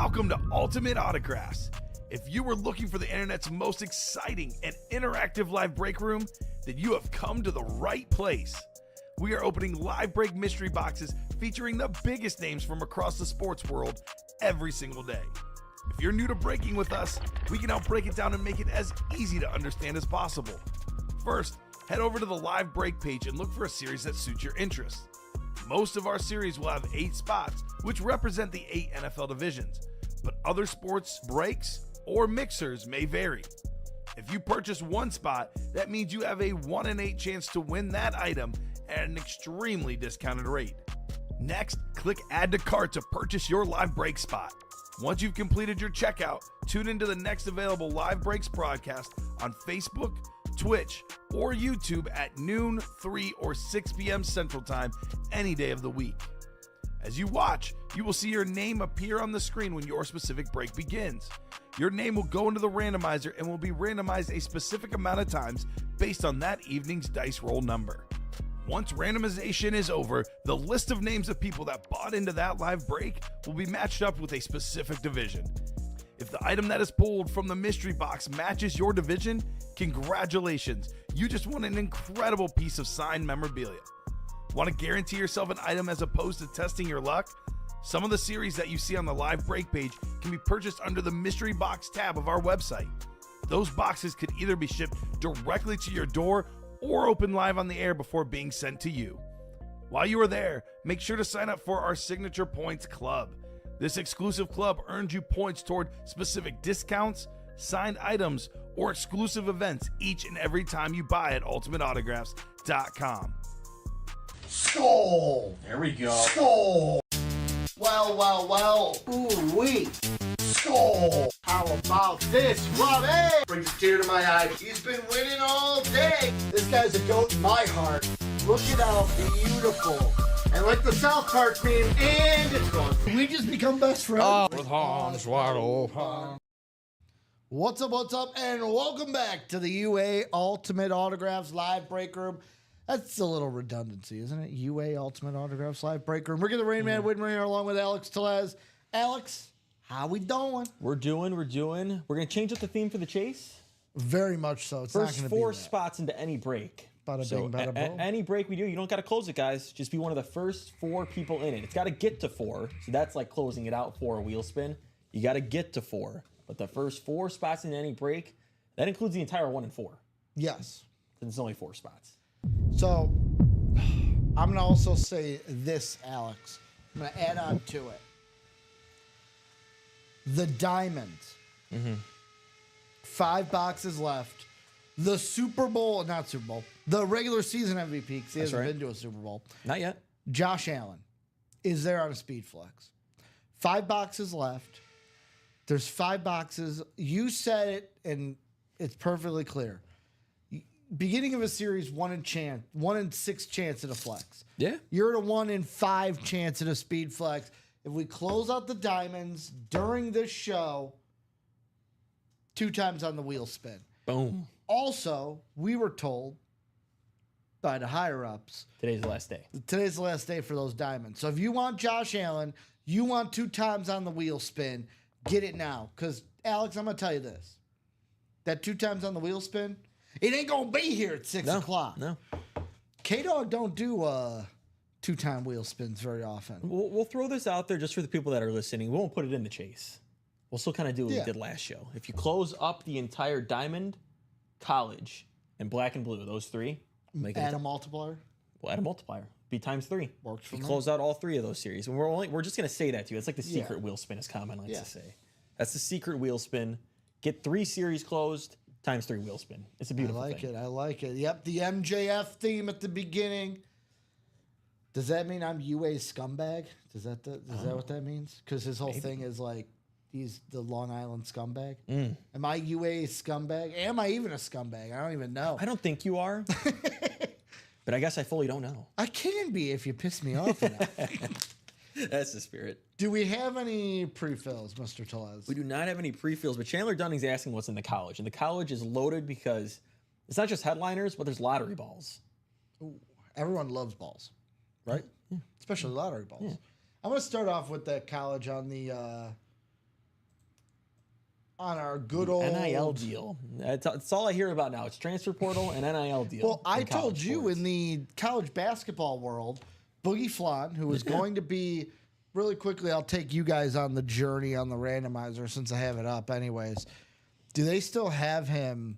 Welcome to Ultimate Autographs. If you were looking for the internet's most exciting and interactive live break room, then you have come to the right place. We are opening live break mystery boxes featuring the biggest names from across the sports world every single day. If you're new to breaking with us, we can help break it down and make it as easy to understand as possible. First, head over to the live break page and look for a series that suits your interests. Most of our series will have 8 spots, which represent the 8 NFL divisions, but other sports breaks or mixers may vary. If you purchase one spot, that means you have a 1 in 8 chance to win that item at an extremely discounted rate. Next, click Add to Cart to purchase your live break spot. Once you've completed your checkout, tune into the next available live breaks broadcast on Facebook, Twitch, or YouTube at noon, 3, or 6 p.m. Central Time any day of the week. As you watch, you will see your name appear on the screen when your specific break begins. Your name will go into the randomizer and will be randomized a specific amount of times based on that evening's dice roll number. Once randomization is over, the list of names of people that bought into that live break will be matched up with a specific division. If the item that is pulled from the mystery box matches your division, congratulations, you just won an incredible piece of signed memorabilia. Want to guarantee yourself an item as opposed to testing your luck? Some of the series that you see on the live break page can be purchased under the mystery box tab of our website. Those boxes could either be shipped directly to your door or open live on the air before being sent to you. While you are there, make sure to sign up for our Signature Points Club. This exclusive club earns you points toward specific discounts, signed items, or exclusive events each and every time you buy at ultimateautographs.com. Skull! There we go. Skull! Well. Ooh-wee. Skull! How about this, Robbie? Brings a tear to my eye. He's been winning all day. This guy's a goat in my heart. Look at how beautiful. And like the South Park meme, and it's gone. We just become best friends. With Hans wide open. What's up, and welcome back to the UA Ultimate Autographs Live Break Room. That's a little redundancy, isn't it? UA Ultimate Autographs Live Break Room. We're getting the Rain Man Whitmer here along with Alex Tellez. Alex, how we doing? We're doing. We're going to change up the theme for the chase. Very much so. It's First not going to be 4 that. spots into any break. Bada So bing, bada boom. any break we do, you don't got to close it, guys. Just be one of the first 4 people in it. It's got to get to 4. So that's like closing it out for a wheel spin. You got to get to 4. But the first 4 spots in any break, that includes the entire 1 and 4. Yes. Since it's only 4 spots. So, I'm going to also say this, Alex. I'm going to add on to it. The Diamonds. 5 boxes left. The Super Bowl, not Super Bowl, the regular season MVP, because he hasn't been to a Super Bowl. Not yet. Josh Allen is there on a speed flex. 5 boxes left. There's 5 boxes. You said it, and it's perfectly clear. Beginning of a series, 1 in 6 chance at a flex. Yeah. You're at a 1 in 5 chance at a speed flex. If we close out the diamonds during this show, 2 times on the wheel spin. Boom. Also, we were told by the higher ups. Today's the last day. Today's the last day for those diamonds. So if you want Josh Allen, you want 2 times on the wheel spin, get it now. Because, Alex, I'm going to tell you this. That 2 times on the wheel spin, it ain't going to be here at 6 o'clock. No. K-Dog don't do 2-time wheel spins very often. We'll throw this out there just for the people that are listening. We won't put it in the chase. We'll still kind of do what we did last show. If you close up the entire diamond, college, and black and blue, those 3, make it Add a multiplier. We'll add a multiplier. Be times 3. Works for you me. close out all 3 of those series. And we're just gonna say that to you. It's like the secret wheel spin, as Common likes to say. That's the secret wheel spin. Get 3 series closed, times 3 wheel spin. It's a beautiful thing. I like it. Yep, the MJF theme at the beginning. Does that mean I'm UA's scumbag? Is that what that means? Because his whole thing is like, he's the Long Island scumbag. Am I UA's scumbag? Am I even a scumbag? I don't even know. I don't think you are. But I guess I fully don't know. I can be if you piss me off enough. That's the spirit. Do we have any pre-fills, Mr. Tellez? We do not have any pre-fills, but Chandler Dunning's asking what's in the college. And the college is loaded because it's not just headliners, but there's lottery balls. Ooh, everyone loves balls, right? Yeah. Especially lottery balls. Yeah. I'm going to start off with the college on the on our good old NIL deal. That's all I hear about now. It's transfer portal and NIL deal. Well, I in college told you sports. in the college basketball world, Boogie Flan, who is going to be really quickly, I'll take you guys on the journey on the randomizer since I have it up anyways. Do they still have him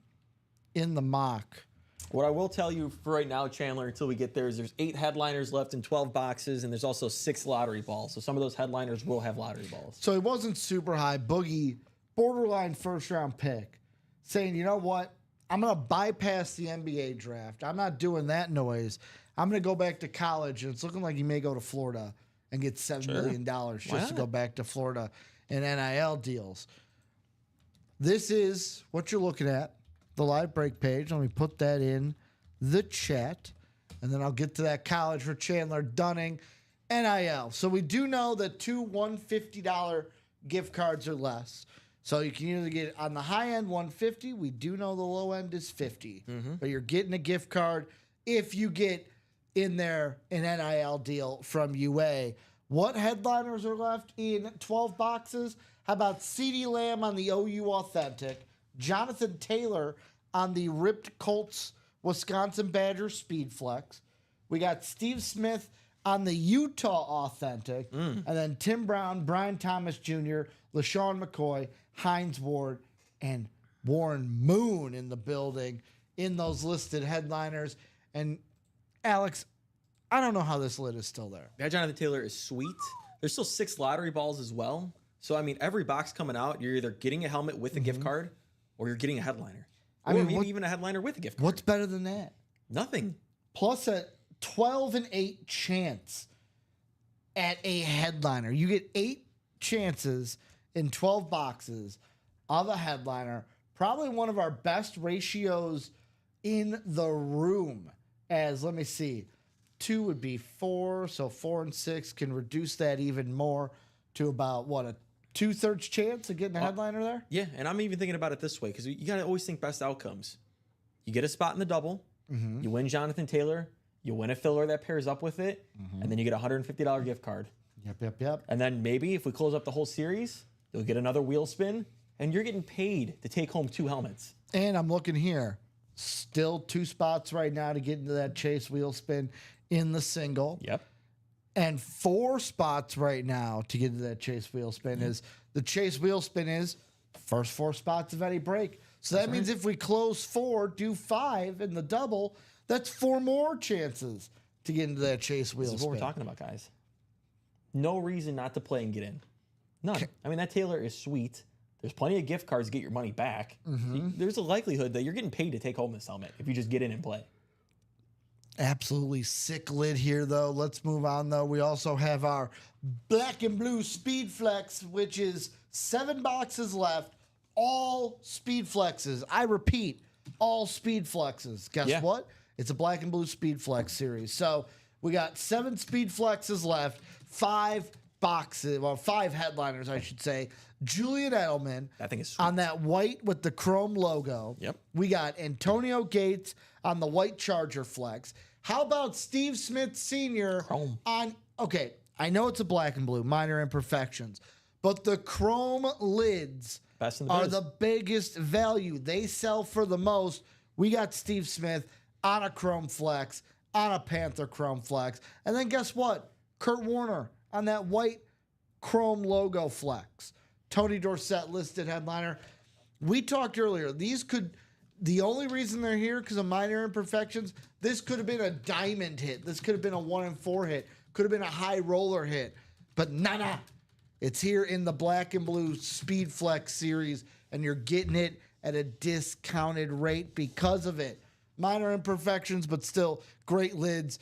in the mock? What I will tell you for right now, Chandler, until we get there, is there's 8 headliners left in 12 boxes, and there's also 6 lottery balls. So some of those headliners will have lottery balls. So it wasn't super high. Boogie, borderline first-round pick, saying, you know what? I'm going to bypass the NBA draft. I'm not doing that noise. I'm going to go back to college, and it's looking like he may go to Florida and get $7 million just to go back to Florida and NIL deals. This is what you're looking at, the live break page. Let me put that in the chat, and then I'll get to that college for Chandler Dunning. NIL. So we do know that 2 $150 gift cards or less. So you can either get on the high end $150. We do know the low end is $50, but you're getting a gift card if you get in there an NIL deal from UA. What headliners are left in 12 boxes? How about CeeDee Lamb on the OU Authentic, Jonathan Taylor on the Ripped Colts Wisconsin Badgers Speed Flex. We got Steve Smith on the Utah Authentic, and then Tim Brown, Brian Thomas Jr., LaShawn McCoy, Hines Ward, and Warren Moon in the building in those listed headliners. And Alex, I don't know how this lid is still there. That Jonathan Taylor is sweet. There's still 6 lottery balls as well. So, I mean, every box coming out, you're either getting a helmet with a gift card or you're getting a headliner. Or maybe even a headliner with a gift card. What's better than that? Nothing. Plus a 12-8 chance at a headliner. You get 8 chances in 12 boxes of a headliner. Probably one of our best ratios in the room. As, let me see, 2 would be 4, so 4 and 6 can reduce that even more to about, what, a 2/3 chance of getting a headliner there? Yeah, and I'm even thinking about it this way because you got to always think best outcomes. You get a spot in the double, you win Jonathan Taylor, you win a filler that pairs up with it, and then you get a $150 gift card. Yep. And then maybe if we close up the whole series, you'll get another wheel spin, and you're getting paid to take home 2 helmets. And I'm looking here. Still 2 spots right now to get into that Chase wheel spin in the single. Yep. And 4 spots right now to get into that Chase wheel spin is the Chase wheel spin is first 4 spots of any break. So that means if we close 4, do 5 in the double, that's 4 more chances to get into that Chase wheel This is spin. what we're talking about, guys. No reason not to play and get in. None. I mean, that Taylor is sweet. There's plenty of gift cards to get your money back. There's a likelihood that you're getting paid to take home this helmet if you just get in and play. Absolutely sick lid here, though. Let's move on, though. We also have our black and blue Speed Flex, which is 7 boxes left. All Speed Flexes. I repeat, all Speed Flexes. Guess what? It's a black and blue Speed Flex series. So we got 7 Speed Flexes left, 5 boxes, well, 5 headliners, I should say. Julian Edelman That thing is sweet. on that white with the chrome logo. Yep. We got Antonio Gates on the white Charger Flex. How about Steve Smith Sr. Chrome. on, okay, I know it's a black and blue, minor imperfections, but the chrome lids Best in the are biz. the biggest value. They sell for the most. We got Steve Smith on a chrome flex, on a Panther chrome flex. And then guess what? Kurt Warner on that white chrome logo flex. Tony Dorsett listed headliner. We talked earlier. These could, the only reason they're here because of minor imperfections, this could have been a diamond hit. This could have been a 1-in-4 hit. Could have been a high roller hit. But nah. It's here in the black and blue Speed Flex series, and you're getting it at a discounted rate because of it. Minor imperfections, but still great lids.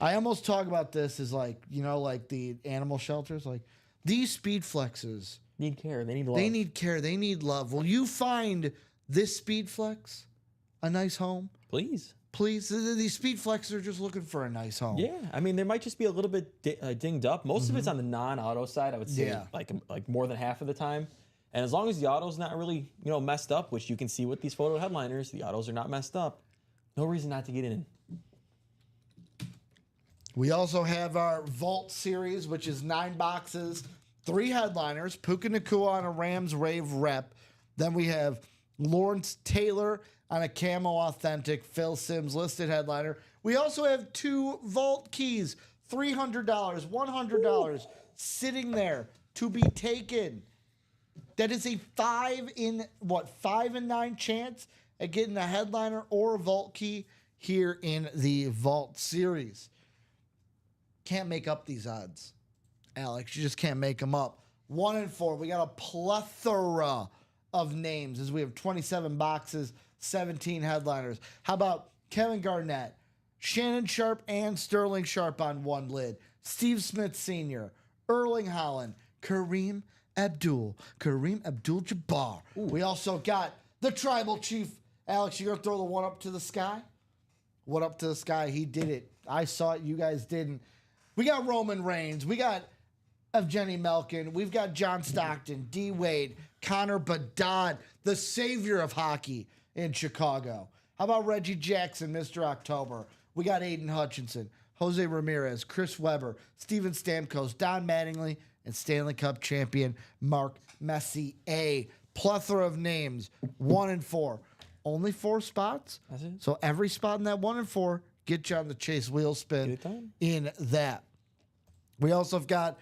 I almost talk about this as like, you know, like the animal shelters. Like, these Speed Flexes Need care. They need love. they need care. They need love. Will you find this Speed Flex a nice home? Please. Please. These Speed Flexes are just looking for a nice home. Yeah. I mean, there might just be a little bit dinged up. Most of it's on the non-auto side, I would say, Yeah. like more than half of the time. And as long as the auto's not really, messed up, which you can see with these photo headliners, the autos are not messed up. No reason not to get in. We also have our Vault series, which is 9 boxes, 3 headliners. Puka Nacua on a Rams Rave rep. Then we have Lawrence Taylor on a camo authentic Phil Simms listed headliner. We also have 2 vault keys, $300, $100 sitting there to be taken. That is a 5 in 9 chance at getting a headliner or a vault key here in the Vault Series. Can't make up these odds, Alex. You just can't make them up. 1 and 4. We got a plethora of names as we have 27 boxes, 17 headliners. How about Kevin Garnett, Shannon Sharp, and Sterling Sharp on one lid, Steve Smith Sr., Erling Haaland, Kareem Abdul-Jabbar. We also got the Tribal Chief. Alex, you gonna throw the one up to the sky? One up to the sky. He did it. I saw it. You guys didn't. We got Roman Reigns. We got Evgeny Malkin. We've got John Stockton, D. Wade, Connor Bedard, the savior of hockey in Chicago. How about Reggie Jackson, Mr. October? We got Aiden Hutchinson, Jose Ramirez, Chris Webber, Steven Stamkos, Don Mattingly, and Stanley Cup champion Mark Messier. A plethora of names, 1 and 4. Only 4 spots. That's it. So every spot in that 1 and 4, get you on the Chase wheel spin in that. We also have got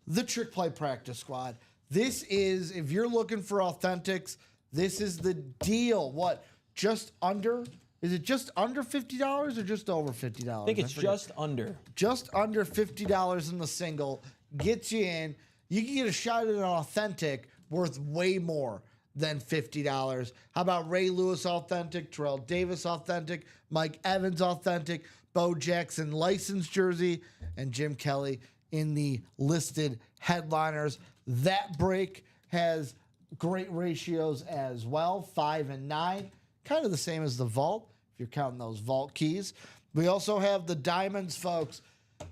the Trick Play Practice Squad. This is, if you're looking for authentics, this is the deal. What? Just under? Is it just under $50 or just over $50? I think it's just under. Just under $50 in the single. Gets you in. You can get a shot at an authentic worth way more than $50. How about Ray Lewis authentic, Terrell Davis authentic, Mike Evans authentic, Bo Jackson licensed jersey, and Jim Kelly in the listed headliners. That break has great ratios as well, 5 and 9. Kind of the same as the vault, if you're counting those vault keys. We also have the diamonds, folks.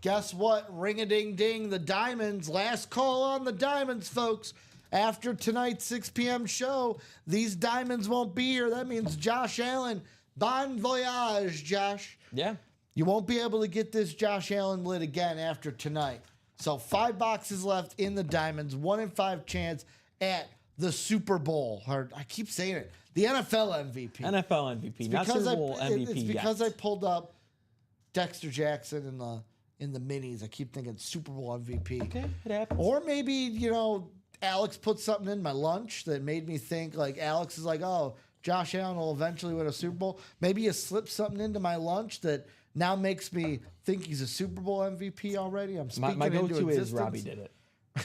Guess what? Ring-a-ding-ding, the diamonds. Last call on the diamonds, folks. After tonight's 6 p.m. show, these diamonds won't be here. That means Josh Allen. Bon voyage, Josh. Yeah. You won't be able to get this Josh Allen lid again after tonight. So 5 boxes left in the diamonds, 1 in 5 chance at the Super Bowl. Or, I keep saying it. The NFL MVP. NFL MVP, not Super Bowl MVP. It's because I pulled up Dexter Jackson in the minis. I keep thinking Super Bowl MVP. Okay, it happens. Or maybe, Alex put something in my lunch that made me think, like, Alex is like, oh, Josh Allen will eventually win a Super Bowl. Maybe you slipped something into my lunch that now makes me think he's a Super Bowl MVP already. I'm speaking my into go-to existence. is Robbie did it.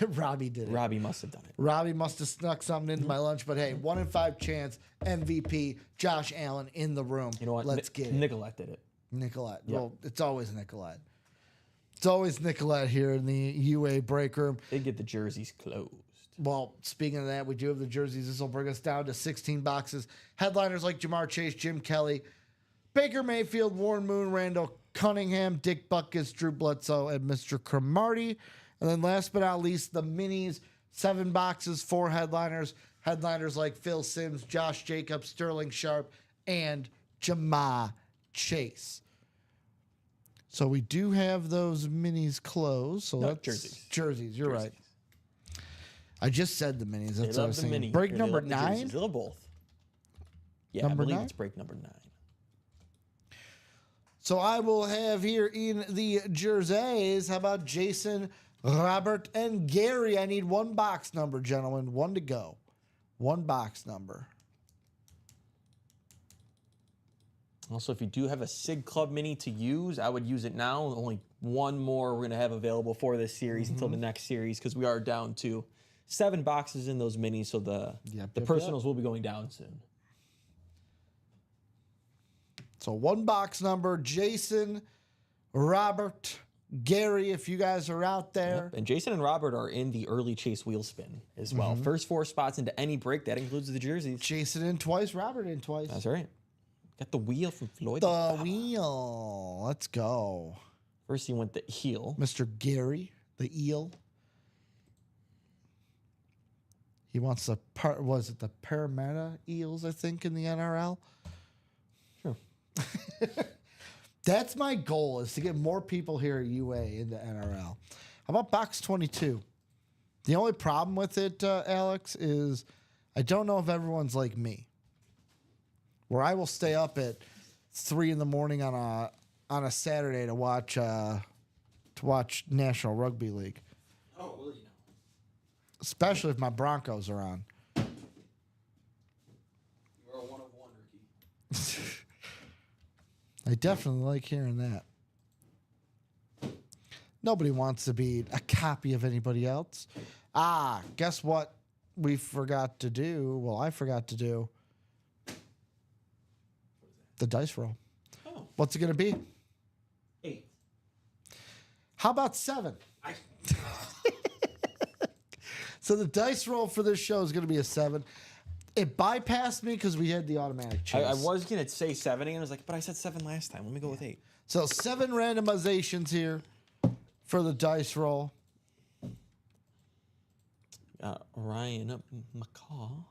Robbie did it. Robbie must have done it. Robbie must have snuck something into my lunch, but hey, 1 in 5 chance, MVP, Josh Allen in the room. You know what? Let's get it. Nicolette did it. Nicolette. Yep. Well, it's always Nicolette. It's always Nicolette here in the UA break room. They get the jerseys closed. Well, speaking of that, we do have the jerseys. This will bring us down to 16 boxes. Headliners like Jamar Chase, Jim Kelly, Baker Mayfield, Warren Moon, Randall Cunningham, Dick Butkus, Drew Bledsoe, and Mr. Cromartie. And then last but not least, the minis, 7 boxes, 4 headliners. Headliners like Phil Simms, Josh Jacobs, Sterling Sharp, and Jamar Chase. So we do have those minis closed. So No, that's jerseys. Jerseys, you're right. I just said the minis. That's They what I love was the saying. mini. Break They number love the jerseys. 9. They love both. Yeah, Number I believe 9? it's break number 9. So I will have here in the jerseys. How about Jason, Robert, and Gary? I need 1 box number, gentlemen. 1 to go. 1 box number. Also, if you do have a SIG Club Mini to use, I would use it now. Only 1 more we're going to have available for this series until the next series because we are down to 7 boxes in those minis, so the personals will be going down soon. So 1 box number, Jason, Robert, Gary, if you guys are out there. Yep. And Jason and Robert are in the early Chase wheel spin as well. First 4 spots into any break. That includes the jerseys. Jason in twice, Robert in twice. That's right. Got the wheel from Floyd. The wheel. Let's go. First, he went the heel. Mr. Gary, the eel. He wants the was it the Parramatta Eels, I think, in the NRL? Sure. That's my goal, is to get more people here at UA into NRL. How about box 22? The only problem with it, Alex, is I don't know if everyone's like me, where I will stay up at 3 in the morning on a Saturday to watch National Rugby League. Oh, will you know? Especially if my Broncos are on. You are a one of one, Ricky. I definitely like hearing that. Nobody wants to be a copy of anybody else. Guess what we forgot to do? Well, I forgot to do the dice roll. Oh, What's it going to be? 8. How about 7? So the dice roll for this show is going to be a 7. It bypassed me because we had the automatic chase. I was going to say 7, and I was like, but I said 7 last time. Let me go with 8. So 7 randomizations here for the dice roll. Ryan McCall.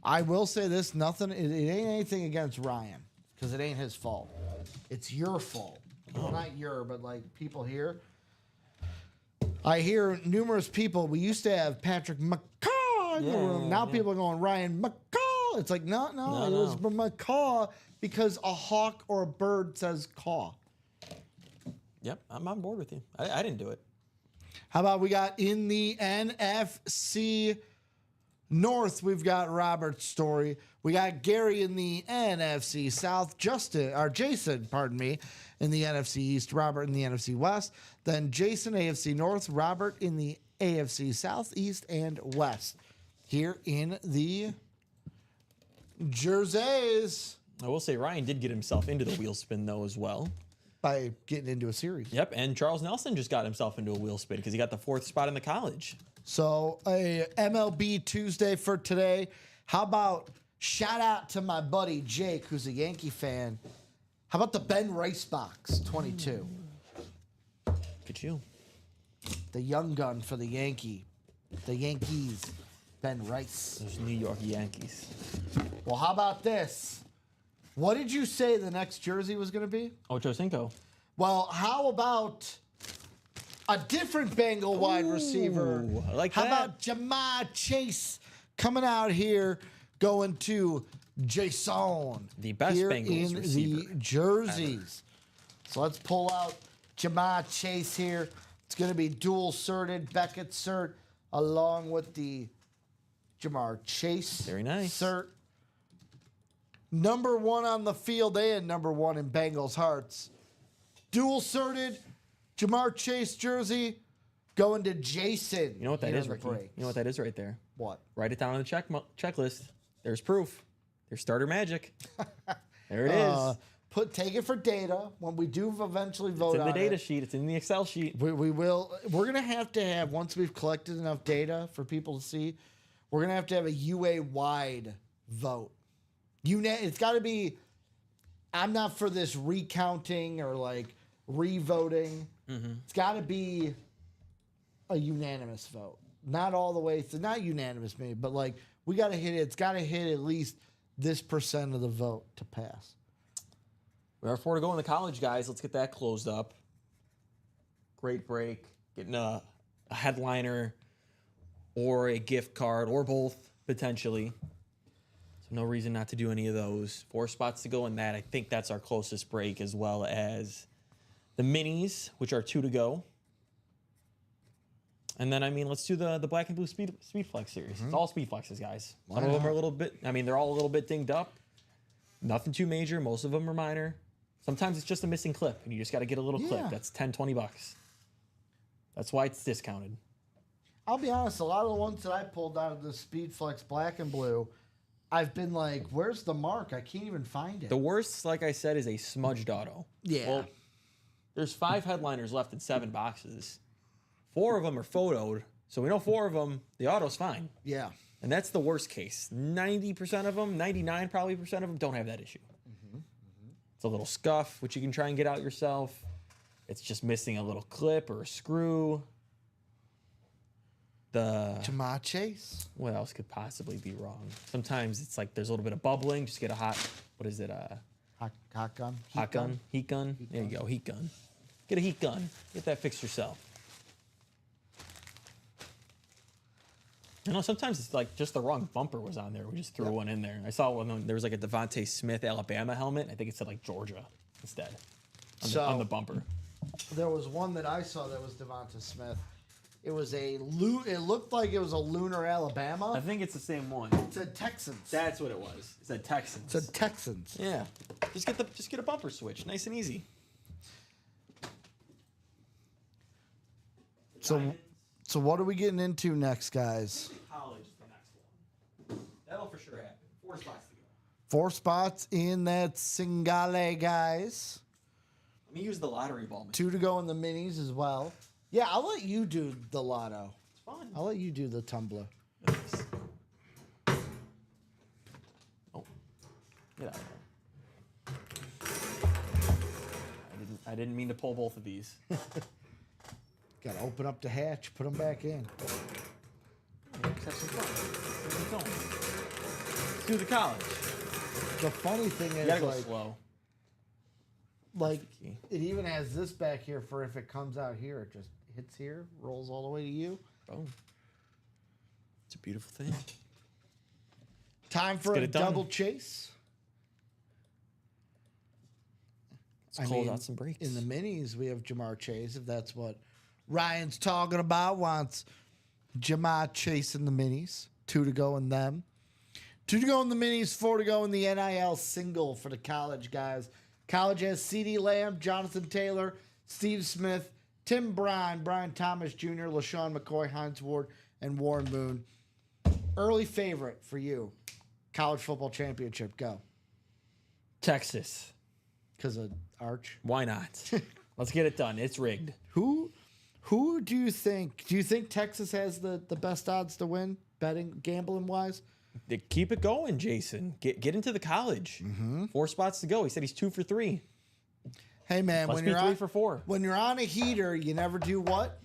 I will say this: nothing. It ain't anything against Ryan because it ain't his fault. It's your fault. Well, not your, but like people here. I hear numerous people. We used to have Patrick McCaw in the room. Now people are going Ryan McCall. It's like no, it was McCaw because a hawk or a bird says caw. Yep, I'm on board with you. I didn't do it. How about we got in the NFC North, we've got Robert's story. We got Gary in the NFC South, Jason, pardon me, in the NFC East, Robert in the NFC West, then Jason, AFC North, Robert in the AFC South, East, and West. Here in the Jerseys. I will say Ryan did get himself into the wheel spin, though, as well. By getting into a series. Yep, and Charles Nelson just got himself into a wheel spin because he got the 4th spot in the college. So a MLB Tuesday for today. How about shout out to my buddy Jake, who's a Yankee fan. How about the Ben Rice box 22? Look at you. The young gun for the Yankees. Ben Rice. Those New York Yankees. Well, how about this? What did you say the next jersey was going to be? Ocho Cinco. Well, how about a different Bengal wide receiver? I like how that. about Jamar Chase coming out here going to Jason? The best here Bengals in receiver the jerseys. So let's pull out Jamar Chase here. It's going to be dual certed Beckett cert along with the Jamar Chase Very nice. cert. Number 1 on the field and number 1 in Bengals hearts. Dual certed Jamar Chase jersey going to Jason. You know what that here is, in the Ricky? breaks. You know what that is right there? What? Write it down on the checklist. There's proof. There's starter magic. There it is. Take it for data when we do eventually vote It's in the on data it. sheet. It's in the Excel sheet. We will. We're gonna have to have once we've collected enough data for people to see. We're gonna have to have a UA wide vote. It's got to be. I'm not for this recounting or like re-voting. It's got to be a unanimous vote. Not all the way through. Not unanimous, maybe, but like we got to hit it. It's got to hit at least this % of the vote to pass. We are 4 to go in the college, guys. Let's get that closed up. Great break. Getting a headliner or a gift card or both, potentially. So no reason not to do any of those. 4 spots to go in that. I think that's our closest break, as well as the minis, which are 2 to go. And then, I mean, let's do the Black and Blue Speed Flex series. It's all Speed Flexes, guys. Some of them are a little bit, they're all a little bit dinged up. Nothing too major. Most of them are minor. Sometimes it's just a missing clip, and you just got to get a little clip. That's $10, $20. That's why it's discounted. I'll be honest, a lot of the ones that I pulled out of the Speedflex Black and Blue, I've been like, where's the mark? I can't even find it. The worst, like I said, is a smudged auto. Yeah. Well, there's 5 headliners left in 7 boxes. 4 of them are photoed, so we know 4 of them, the auto's fine. Yeah. And that's the worst case. 90% of them, 99 probably percent of them don't have that issue. It's a little scuff, which you can try and get out yourself. It's just missing a little clip or a screw. Jamar Chase. What else could possibly be wrong? Sometimes it's like there's a little bit of bubbling. Just get a hot, what is it? Hot gun. Hot gun? Heat gun? There you go, heat gun. Get a heat gun. Get that fixed yourself. You know, sometimes it's like just the wrong bumper was on there. We just threw one in there. I saw one. There was like a Devontae Smith Alabama helmet. I think it said like Georgia instead on the bumper. There was one that I saw that was Devonta Smith. It was it looked like it was a Lunar Alabama. I think it's the same one. It said Texans. That's what it was. It said Texans. It said Texans. Yeah. Just get a bumper switch. Nice and easy. So what are we getting into next, guys? College is the next one. That'll for sure happen. 4 spots to go. 4 spots in that Singale, guys. Let me use the lottery ball machine. 2 to go in the minis as well. Yeah, I'll let you do the lotto. It's fun. I'll let you do the tumbler. Oh, get out of there. I didn't mean to pull both of these. Got to open up the hatch, put them back in. Let's have some fun. Let's do the college. The funny thing You is, gotta go slow. like key. it even has this back here for if it comes out here, it just hits here, rolls all the way to you. Oh, it's a beautiful thing. Time for get a it done. double chase. Let's close out some breaks. In the minis, we have Jamar Chase, if that's what Ryan's talking about. Wants Jamar Chase in the minis. 2 to go in them. 2 to go in the minis, 4 to go in the NIL single for the college guys. College has CeeDee Lamb, Jonathan Taylor, Steve Smith, Tim Bryan, Brian Thomas Jr., LaShawn McCoy, Hines Ward, and Warren Moon. Early favorite for you. College football championship, go. Texas. Because of Arch. Why not? Let's get it done. It's rigged. Who do you think? Do you think Texas has the best odds to win, betting, gambling wise? Keep it going, Jason. Get into the college. 4 spots to go. He said he's 2 for 3. Hey man, Must when be you're 3 on, for 4. when you're on a heater, you never do what?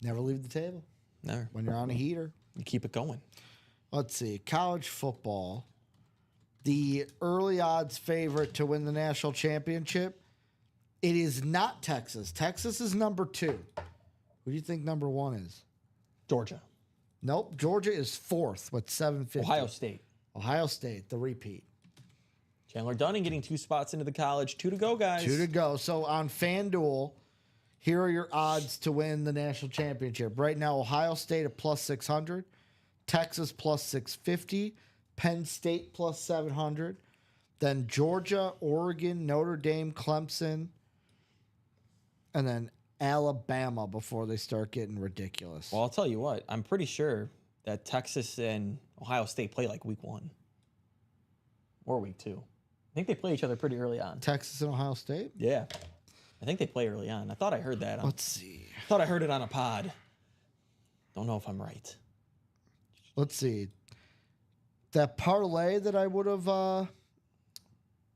Never leave the table. No, When you're on a heater. you keep it going. Let's see. College football. The early odds favorite to win the national championship. It is not Texas. Texas is number 2. Who do you think number 1 is? Georgia. Nope. Georgia is 4th with 750. Ohio State. Ohio State, the repeat. Chandler Dunning getting 2 spots into the college. 2 to go, guys. 2 to go. So on FanDuel, here are your odds to win the national championship. Right now, Ohio State at plus 600, Texas plus 650, Penn State plus 700, then Georgia, Oregon, Notre Dame, Clemson, and then Alabama before they start getting ridiculous. Well, I'll tell you what. I'm pretty sure that Texas and Ohio State play like week 1 or week 2. I think they play each other pretty early on. Texas and Ohio State? Yeah. I think they play early on. I thought I heard that. Let's see. Thought I heard it on a pod. Don't know if I'm right. Let's see. That parlay that I would have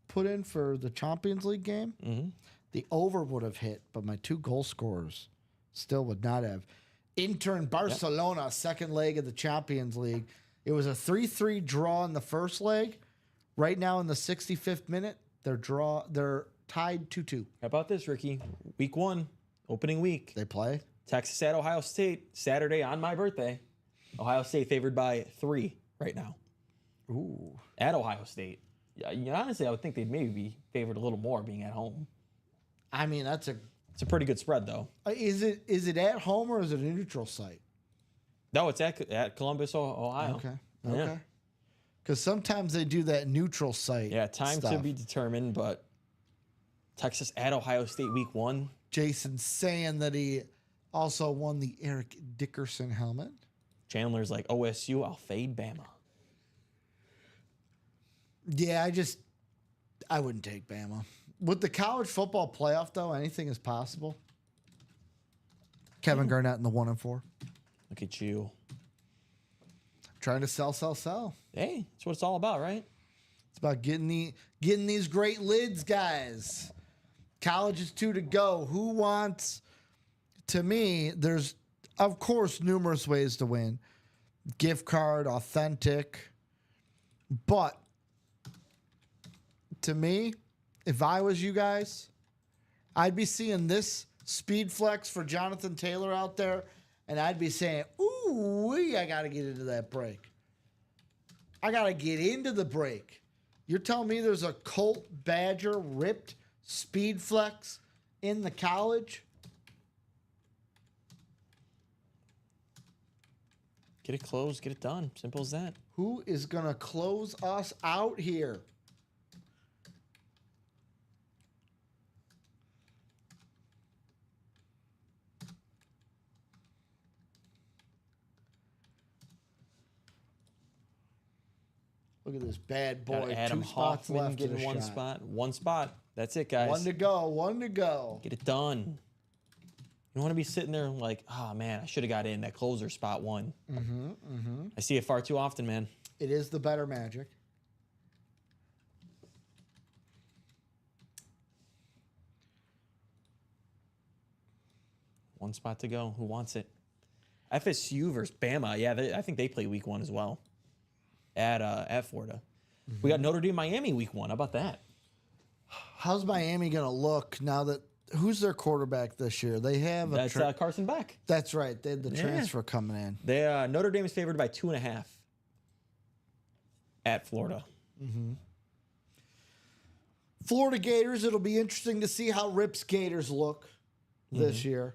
put in for the Champions League game, the over would have hit, but my 2 goal scorers still would not have. Inter and Barcelona, second leg of the Champions League. It was a 3-3 draw in the first leg. Right now in the 65th minute, they're tied 2-2. How about this, Ricky? Week 1, opening week. They play. Texas at Ohio State, Saturday on my birthday. Ohio State favored by 3 right now. Ooh. At Ohio State. Yeah, honestly, I would think they'd maybe be favored a little more being at home. I mean, It's a pretty good spread, though. is it at home or is it a neutral site? No, it's at Columbus, Ohio. Okay. Yeah. Okay. Because sometimes they do that neutral site. Yeah, time to stuff. be determined, but Texas at Ohio State week 1. Jason saying that he also won the Eric Dickerson helmet. Chandler's like, OSU, I'll fade Bama. Yeah, I wouldn't take Bama. With the college football playoff, though, anything is possible. Kevin Garnett in the 1-4. Look at you. Trying to sell. Hey, that's what it's all about, right? It's about getting these great lids, guys. College is 2 to go. Who wants? To me, there's of course numerous ways to win. Gift card, authentic. But to me, if I was you guys, I'd be seeing this speed flex for Jonathan Taylor out there, and I'd be saying, ooh, Ooh, I got to get into that break. I got to get into the break. You're telling me there's a Colt Badger ripped Speed Flex in the college? Get it closed, get it done. Simple as that. Who is going to close us out here? Look at this bad Got boy. Adam 2 spots Hoffman left in getting the one shot. spot. One spot. That's it, guys. 1 to go. 1 to go. Get it done. You don't want to be sitting there like, oh man, I should have got in that closer spot one. I see it far too often, man. It is the better magic. One spot to go. Who wants it? FSU versus Bama. Yeah, I think they play week 1 as well. At Florida. We got Notre Dame, Miami week 1. How about that? How's Miami going to look now that who's their quarterback this year? They have a That's Carson Beck. That's right. They had the transfer coming in. They Notre Dame is favored by 2.5 at Florida. Florida Gators, it'll be interesting to see how Rip's Gators look this year.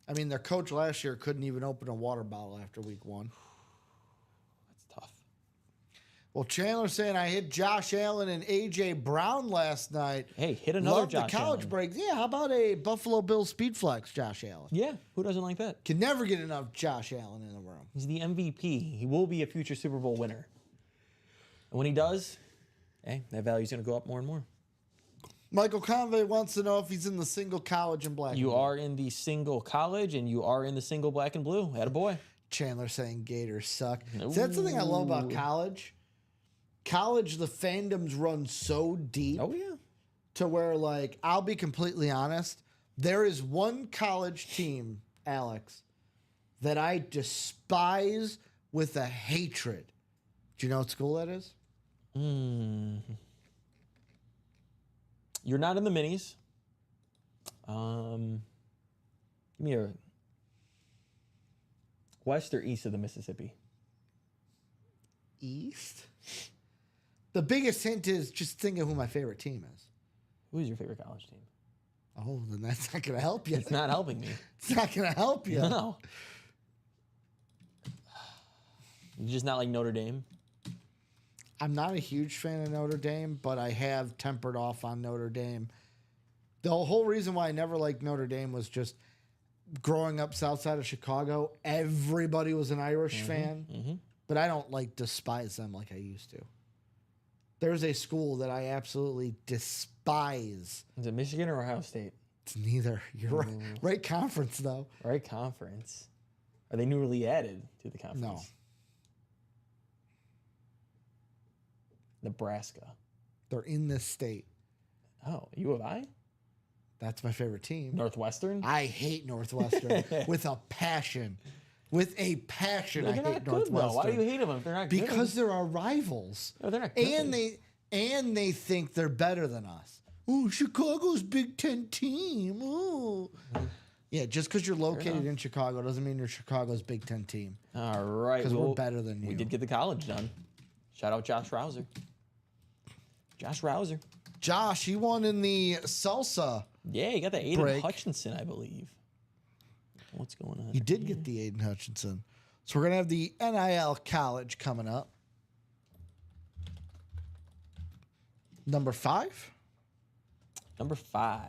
I mean, their coach last year couldn't even open a water bottle after week 1. That's tough. Well, Chandler's saying I hit Josh Allen and A.J. Brown last night. Hey, hit another Love Josh the college Allen. break. Yeah, how about a Buffalo Bills speed flex, Josh Allen? Yeah, who doesn't like that? Can never get enough Josh Allen in the room. He's the MVP. He will be a future Super Bowl winner. And when he does, hey, that value's going to go up more and more. Michael Convey wants to know if he's in the single college in black. You and blue. are in the single college, and you are in the single black and blue. Attaboy. Chandler saying Gators suck. So that's the thing I love about college. College, the fandoms run so deep Oh, yeah. to where, like, I'll be completely honest. There is one college team, Alex, that I despise with a hatred. Do you know what school that is? You're not in the minis. Give me a west or east of the Mississippi. East? The biggest hint is just think of who my favorite team is. Who's your favorite college team? Oh, then that's not going to help you. It's not helping me. It's not going to help you. No. You're just not like Notre Dame. I'm not a huge fan of Notre Dame, but I have tempered off on Notre Dame. The whole reason why I never liked Notre Dame was just growing up south side of Chicago, everybody was an Irish fan, but I don't like despise them like I used to. There's a school that I absolutely despise. Is it Michigan or Ohio State? It's neither. You're right. Right conference, though. Right conference. Are they newly added to the conference? No. Nebraska. They're in this state. Oh, U of I? That's my favorite team. Northwestern? I hate Northwestern with a passion. With a passion, I They're hate not good, Northwestern. though. Why do you hate them if they're not good? Because they're our rivals. No, they're not good. And they think they're better than us. Ooh, Chicago's Big Ten team. Ooh. Yeah, just because you're located in Chicago doesn't mean you're Chicago's Big Ten team. All right. Because we're better than you. We did get the college done. Shout out Josh Rouser. Josh Rouser. Josh, he won in the salsa. Yeah, he got the Aiden Break. Hutchinson, I believe. What's going on? He did get the Aiden Hutchinson. So we're going to have the NIL college coming up. Number 5. Number 5.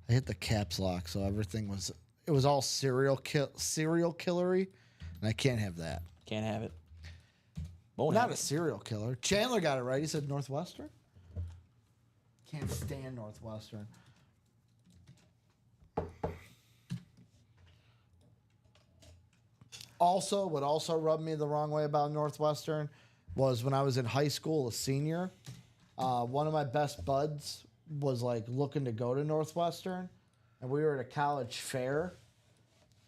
I hit the caps lock, so everything was all serial killery, and I can't have that. Can't have it. Won't Not have a it. serial killer. Chandler got it right. He said Northwestern. Can't stand Northwestern. Also, what also rubbed me the wrong way about Northwestern was when I was in high school, a senior. One of my best buds was like looking to go to Northwestern, and we were at a college fair,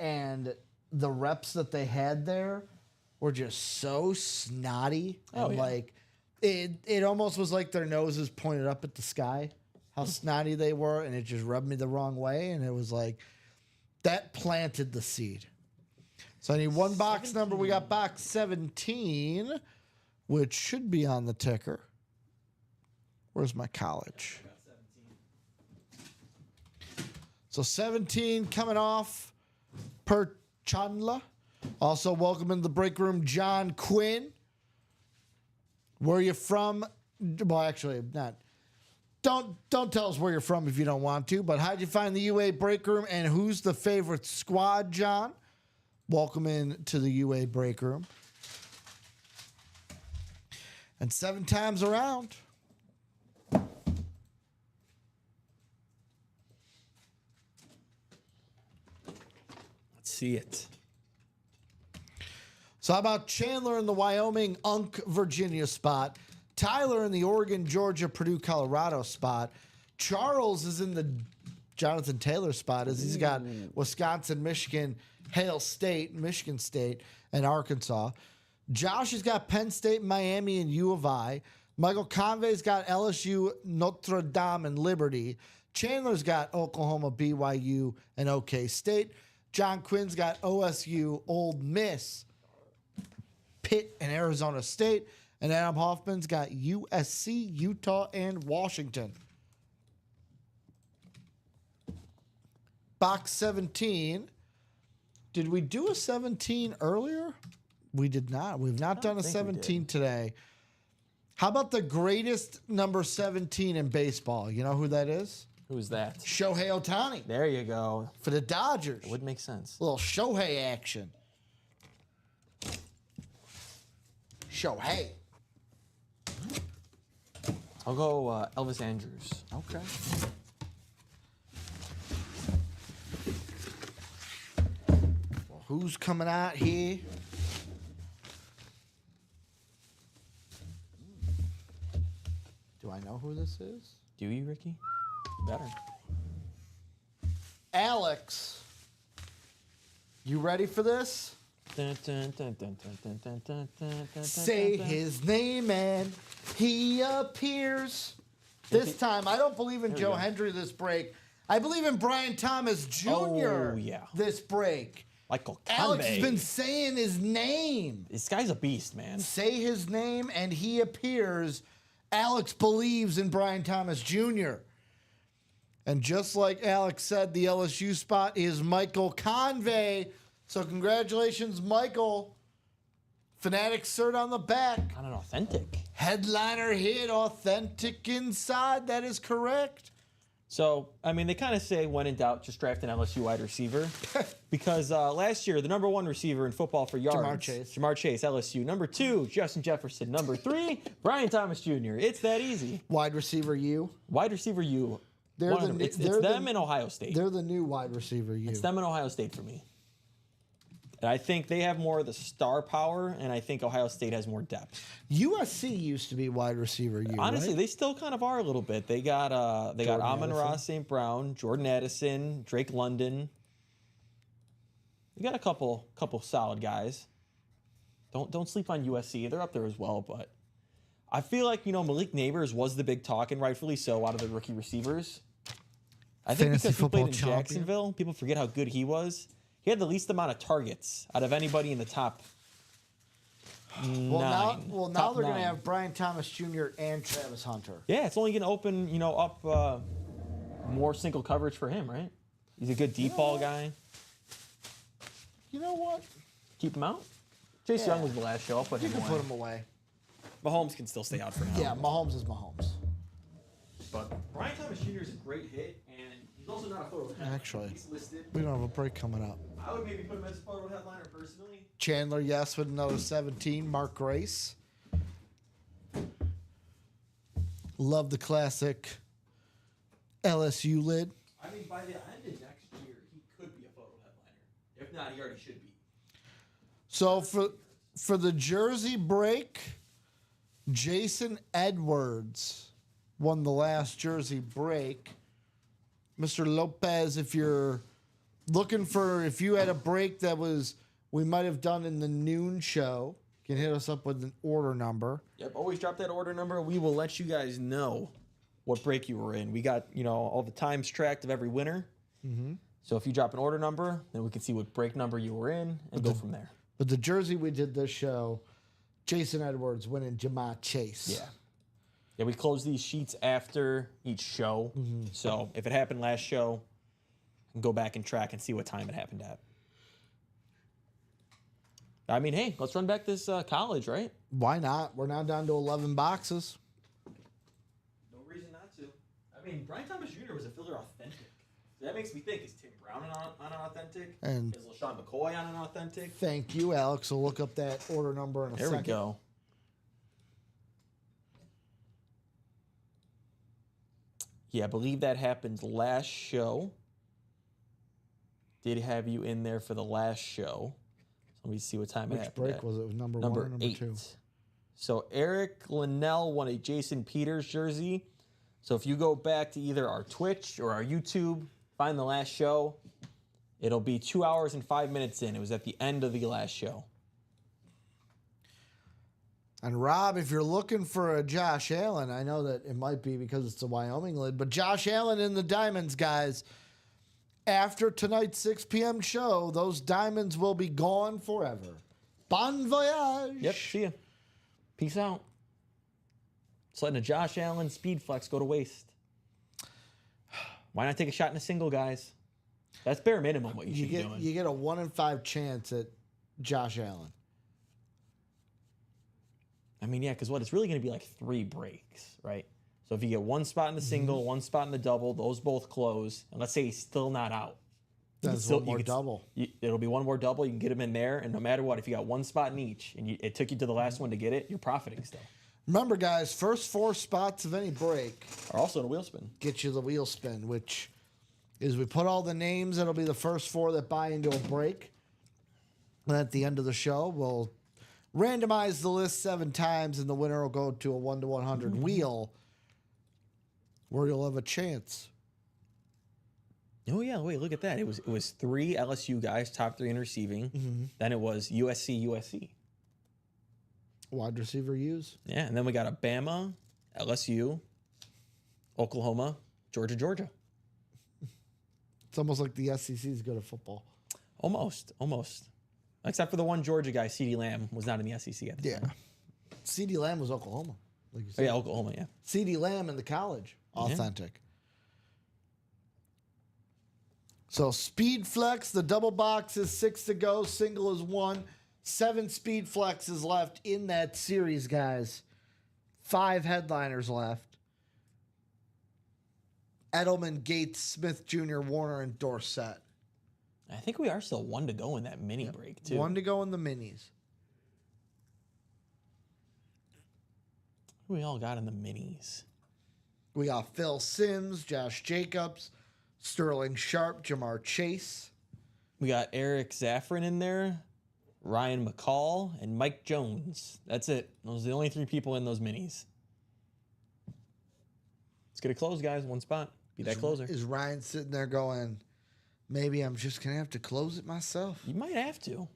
and the reps that they had there were just so snotty and Oh, yeah. like it almost was like their noses pointed up at the sky. how snotty they were, and it just rubbed me the wrong way. And it was like, that planted the seed. So I need one box number. We got box 17, which should be on the ticker. Where's my college? So 17 coming off per Chandler. Also welcome in the break room, John Quinn. Where you from? Well, actually, not. Don't tell us where you're from if you don't want to. But how'd you find the UA break room, and who's the favorite squad, John? Welcome in to the UA break room. And 7 times around. Let's see it. So how about Chandler in the Wyoming, Unk, Virginia spot? Tyler in the Oregon, Georgia, Purdue, Colorado spot. Charles is in the Jonathan Taylor spot as he's got Wisconsin, Michigan, Hale State, Michigan State, and Arkansas. Josh has got Penn State, Miami, and U of I. Michael Convey's got LSU, Notre Dame, and Liberty. Chandler's got Oklahoma, BYU, and OK State. John Quinn's got OSU, Ole Miss, Pitt, and Arizona State. And Adam Hoffman's got USC, Utah, and Washington. Box 17. Did we do a 17 earlier? We did not. We've not done a 17 today. How about the greatest number 17 in baseball? You know who that is? Who's that? Shohei Ohtani There you go. for the Dodgers. Would make sense. A little Shohei action. Shohei. I'll go Elvis Andrews. Okay. Well, who's coming out here? Do I know who this is? Do you, Ricky? Better. Alex. You ready for this? Say his name and he appears. This time, I don't believe in Joe Hendry this break. I believe in Brian Thomas Jr. Oh, yeah. This break. Michael Alex has Convey. been saying his name. This guy's a beast, man. Say his name and he appears. Alex believes in Brian Thomas Jr. And just like Alex said, the LSU spot is Michael Convey. So congratulations, Michael. Fanatic cert on the back. Kind of authentic. Headliner hit, authentic inside. That is correct. So, I mean, they kind of say when in doubt, just draft an LSU wide receiver. Because last year, the number 1 receiver in football for yards, Jamar Chase, LSU. Number 2, Justin Jefferson. Number 3, Brian Thomas Jr. It's that easy. Wide receiver U. Wide receiver U. It's them and Ohio State. They're the new wide receiver U. It's them and Ohio State for me. And I think they have more of the star power, and I think Ohio State has more depth. USC used to be wide receiver U. Honestly, right? they still kind of are a little bit. They got Amon-Ra St. Brown, Jordan Addison, Drake London. You got a couple solid guys. Don't sleep on USC. They're up there as well, but I feel like, Malik Neighbors was the big talk, and rightfully so, out of the rookie receivers. I think Fantasy because he football played in champion. Jacksonville, people forget how good he was. He had the least amount of targets out of anybody in the top now Top they're going to 9. have Brian Thomas Jr. and Travis Hunter. Yeah, it's only going to open, up more single coverage for him, right? He's a good deep ball guy. You know what? Keep him out. Chase Young was the last show. I'll put You him can away. put him away. Mahomes can still stay out for now. Yeah, Mahomes is Mahomes. But Brian Thomas Jr. is a great hit, and he's also not a photo headliner. Actually, He's listed. we don't have a break coming up. I would maybe put him as a photo headliner personally. Chandler, yes, with another 17. Mark Grace. Love the classic LSU lid. I mean, by the end of next year, he could be a photo headliner. If not, he already should be. So for the jersey break, Jason Edwards won the last jersey break. Mr. Lopez, if you're looking for, if you had a break that we might have done in the noon show, you can hit us up with an order number. Yep, always drop that order number. We will let you guys know what break you were in. We got, all the times tracked of every winner. Mm-hmm. So if you drop an order number, then we can see what break number you were in and go from there. But the jersey we did this show, Jason Edwards winning Jamar Chase. Yeah. Yeah, we close these sheets after each show. Mm-hmm. So if it happened last show, I can go back and track and see what time it happened at. I mean, hey, let's run back this college, right? Why not? We're now down to 11 boxes. No reason not to. I mean, Brian Thomas Jr. was a filler authentic. So that makes me think, is Tim Brown on an authentic? And is LaShawn McCoy on an authentic? Thank you, Alex. We'll look up that order number in a second. There we go. Yeah, I believe that happened last show. Did have you in there for the last show. Let me see what time it happened. Which break was it? Was number 1 or number 8. 2? So Eric Linnell won a Jason Peters jersey. So if you go back to either our Twitch or our YouTube, find the last show, it'll be 2 hours and 5 minutes in. It was at the end of the last show. And Rob, if you're looking for a Josh Allen, I know that it might be because it's a Wyoming lid, but Josh Allen in the Diamonds, guys. After tonight's 6 p.m. show, those diamonds will be gone forever. Bon voyage. Yep, see ya. Peace out. Just letting a Josh Allen speed flex go to waste. Why not take a shot in a single, guys? That's bare minimum what you should be doing. You get a 1 in 5 chance at Josh Allen. I mean, yeah, because it's really going to be like 3 breaks, right? So if you get 1 spot in the single, 1 spot in the double, those both close, and let's say he's still not out. That's one more double. It'll be 1 more double. You can get him in there, and no matter what, if you got 1 spot in each, and it took you to the last one to get it, you're profiting still. Remember, guys, first 4 spots of any break Are also in a wheel spin. get you the wheel spin, which is we put all the names. That'll be the first 4 that buy into a break. And at the end of the show, we'll randomize the list 7 times, and the winner will go to a 1 to 100 wheel where you'll have a chance. Oh yeah, wait, look at that. It was 3 LSU guys, top 3 in receiving. Then it was USC. Wide receiver use. Yeah, and then we got a Bama, LSU, Oklahoma, Georgia. It's almost like the SEC is good at football. Almost. Except for the one Georgia guy, CeeDee Lamb, was not in the SEC at the time. CeeDee Lamb was Oklahoma. Like you Oh said. yeah, Oklahoma, yeah. CeeDee Lamb in the college. Authentic. So speed flex, the double box is 6 to go, single is 1. 7 speed flexes left in that series, guys. 5 headliners left. Edelman, Gates, Smith Jr., Warner, and Dorsett. I think we are still 1 to go in that mini break, too. 1 to go in the minis. Who we all got in the minis? We got Phil Simms, Josh Jacobs, Sterling Sharp, Jamar Chase. We got Eric Zaffron in there, Ryan McCall, and Mike Jones. That's it. Those are the only 3 people in those minis. Let's get it closed, guys. 1 spot. Be that closer. Is Ryan sitting there going, maybe I'm just going to have to close it myself? You might have to.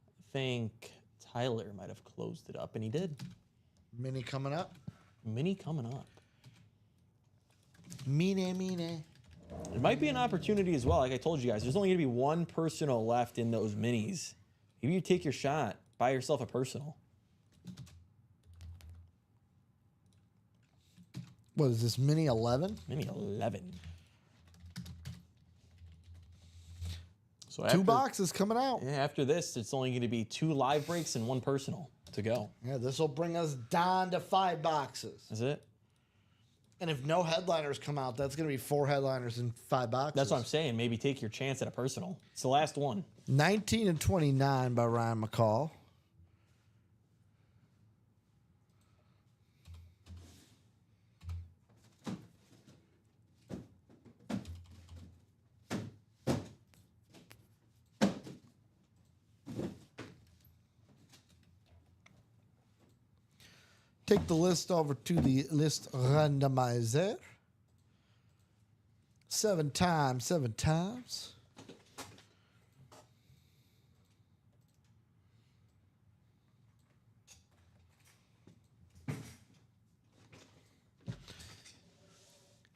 I think Tyler might have closed it up, and he did. Mini coming up. Mini coming up. Mini. It might be an opportunity as well. Like I told you guys, there's only going to be 1 personal left in those minis. Maybe you take your shot, buy yourself a personal. What is this, mini 11? Mini 11. So 2 boxes coming out. Yeah, after this, it's only going to be 2 live breaks and 1 personal to go. Yeah, this will bring us down to 5 boxes. Is it? And if no headliners come out, that's going to be 4 headliners and 5 boxes. That's what I'm saying. Maybe take your chance at a personal. It's the last one. 19 and 29 by Ryan McCall. Take the list over to the list randomizer. 7 times.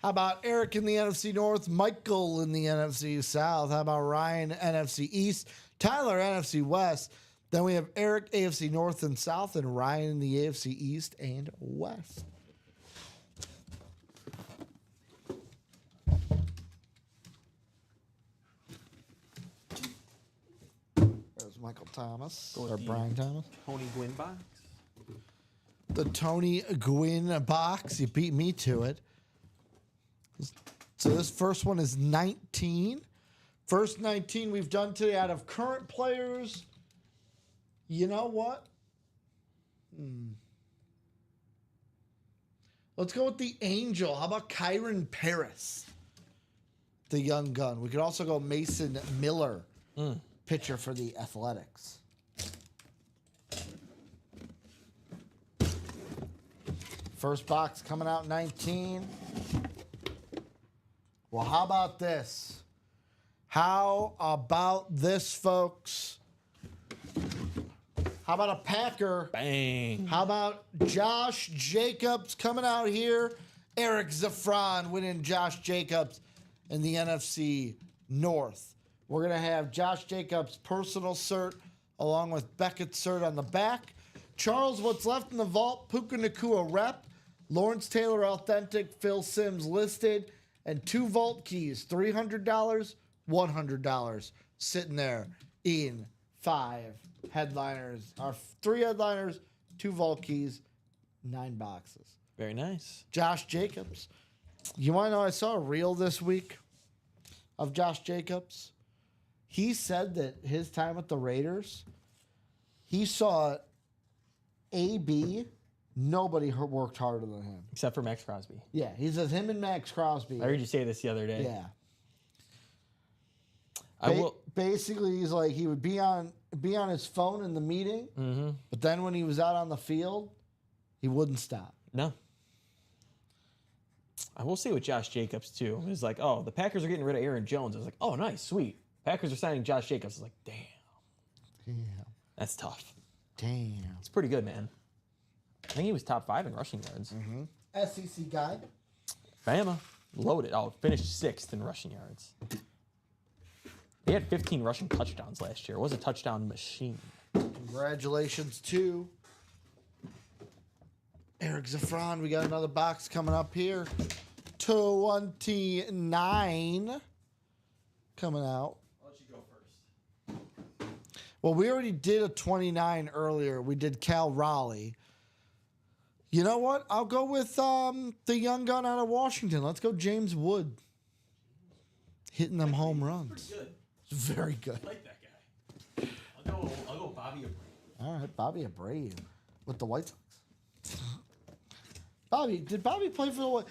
How about Eric in the NFC North, Michael in the NFC South? How about Ryan, NFC East, Tyler, NFC West? Then we have Eric, AFC North and South, and Ryan in the AFC East and West. There's Michael Thomas, or Brian Thomas. Tony Gwynn box. The Tony Gwynn box. You beat me to it. So this first one is 19. First 19 we've done today out of current players. You know what? Let's go with the Angel. How about Kyron Paris? The young gun. We could also go Mason Miller, pitcher for the Athletics. First box coming out 19. Well, how about this? How about this, folks? How about a Packer? Bang. How about Josh Jacobs coming out here? Eric Zafran winning Josh Jacobs in the NFC North. We're going to have Josh Jacobs' personal cert along with Beckett's cert on the back. Charles, what's left in the vault? Puka Nacua rep. Lawrence Taylor authentic. Phil Simms listed. And 2 vault keys, $300, $100, sitting there in 5 headliners. Our 3 headliners, 2 vault keys, 9 boxes. Very nice. Josh Jacobs. You want to know, I saw a reel this week of Josh Jacobs. He said that his time with the Raiders, he saw AB. Nobody worked harder than him. Except for Max Crosby. Yeah, he says him and Max Crosby. I heard you say this the other day. Yeah. I will. Basically, he's like, he would be on his phone in the meeting, but then when he was out on the field, he wouldn't stop. No. I will say with Josh Jacobs, too. It's like, oh, the Packers are getting rid of Aaron Jones. I was like, oh, nice, sweet. Packers are signing Josh Jacobs. I was like, damn. That's tough. Damn. It's pretty good, man. I think he was top 5 in rushing yards. SEC guy. Bama. Loaded. Oh, finished 6th in rushing yards. He had 15 rushing touchdowns last year. It was a touchdown machine. Congratulations to Eric Zafran. We got another box coming up here. 29 coming out. I'll let you go first. Well, we already did a 29 earlier. We did Cal Raleigh. You know what? I'll go with the young gun out of Washington. Let's go James Wood. Hitting them home runs. Pretty good. Very good. I like that guy. I'll go Bobby Abreu. All right, Bobby Abreu with the White Sox. Bobby, did Bobby play for the White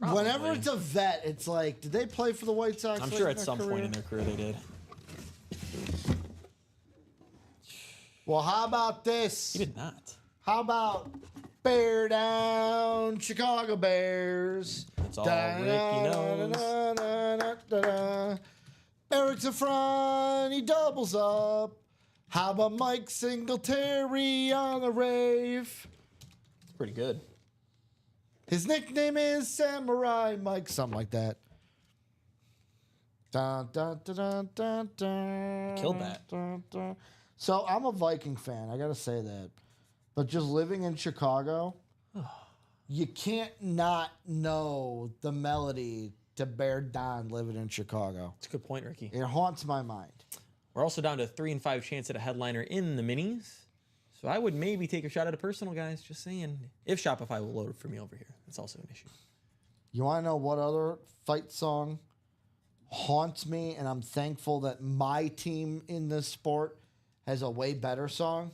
Sox? Whenever it's a vet, it's like, did they play for the White Sox? I'm sure at some point in their career they did. Well, how about this? He did not. How about Bear Down, Chicago Bears? That's all Ricky knows. Eric Zafran, he doubles up. How about Mike Singletary on the rave? It's pretty good. His nickname is Samurai Mike, something like that. Dun, dun, dun, dun, dun, dun, Killed that. dun, dun. So I'm a Viking fan, I gotta say that. But just living in Chicago, you can't not know the melody to Bear Down living in Chicago. That's a good point, Ricky. It haunts my mind. We're also down to a 3 and 5 chance at a headliner in the minis. So I would maybe take a shot at a personal, guys. Just saying. If Shopify will load it for me over here. That's also an issue. You want to know what other fight song haunts me? And I'm thankful that my team in this sport has a way better song.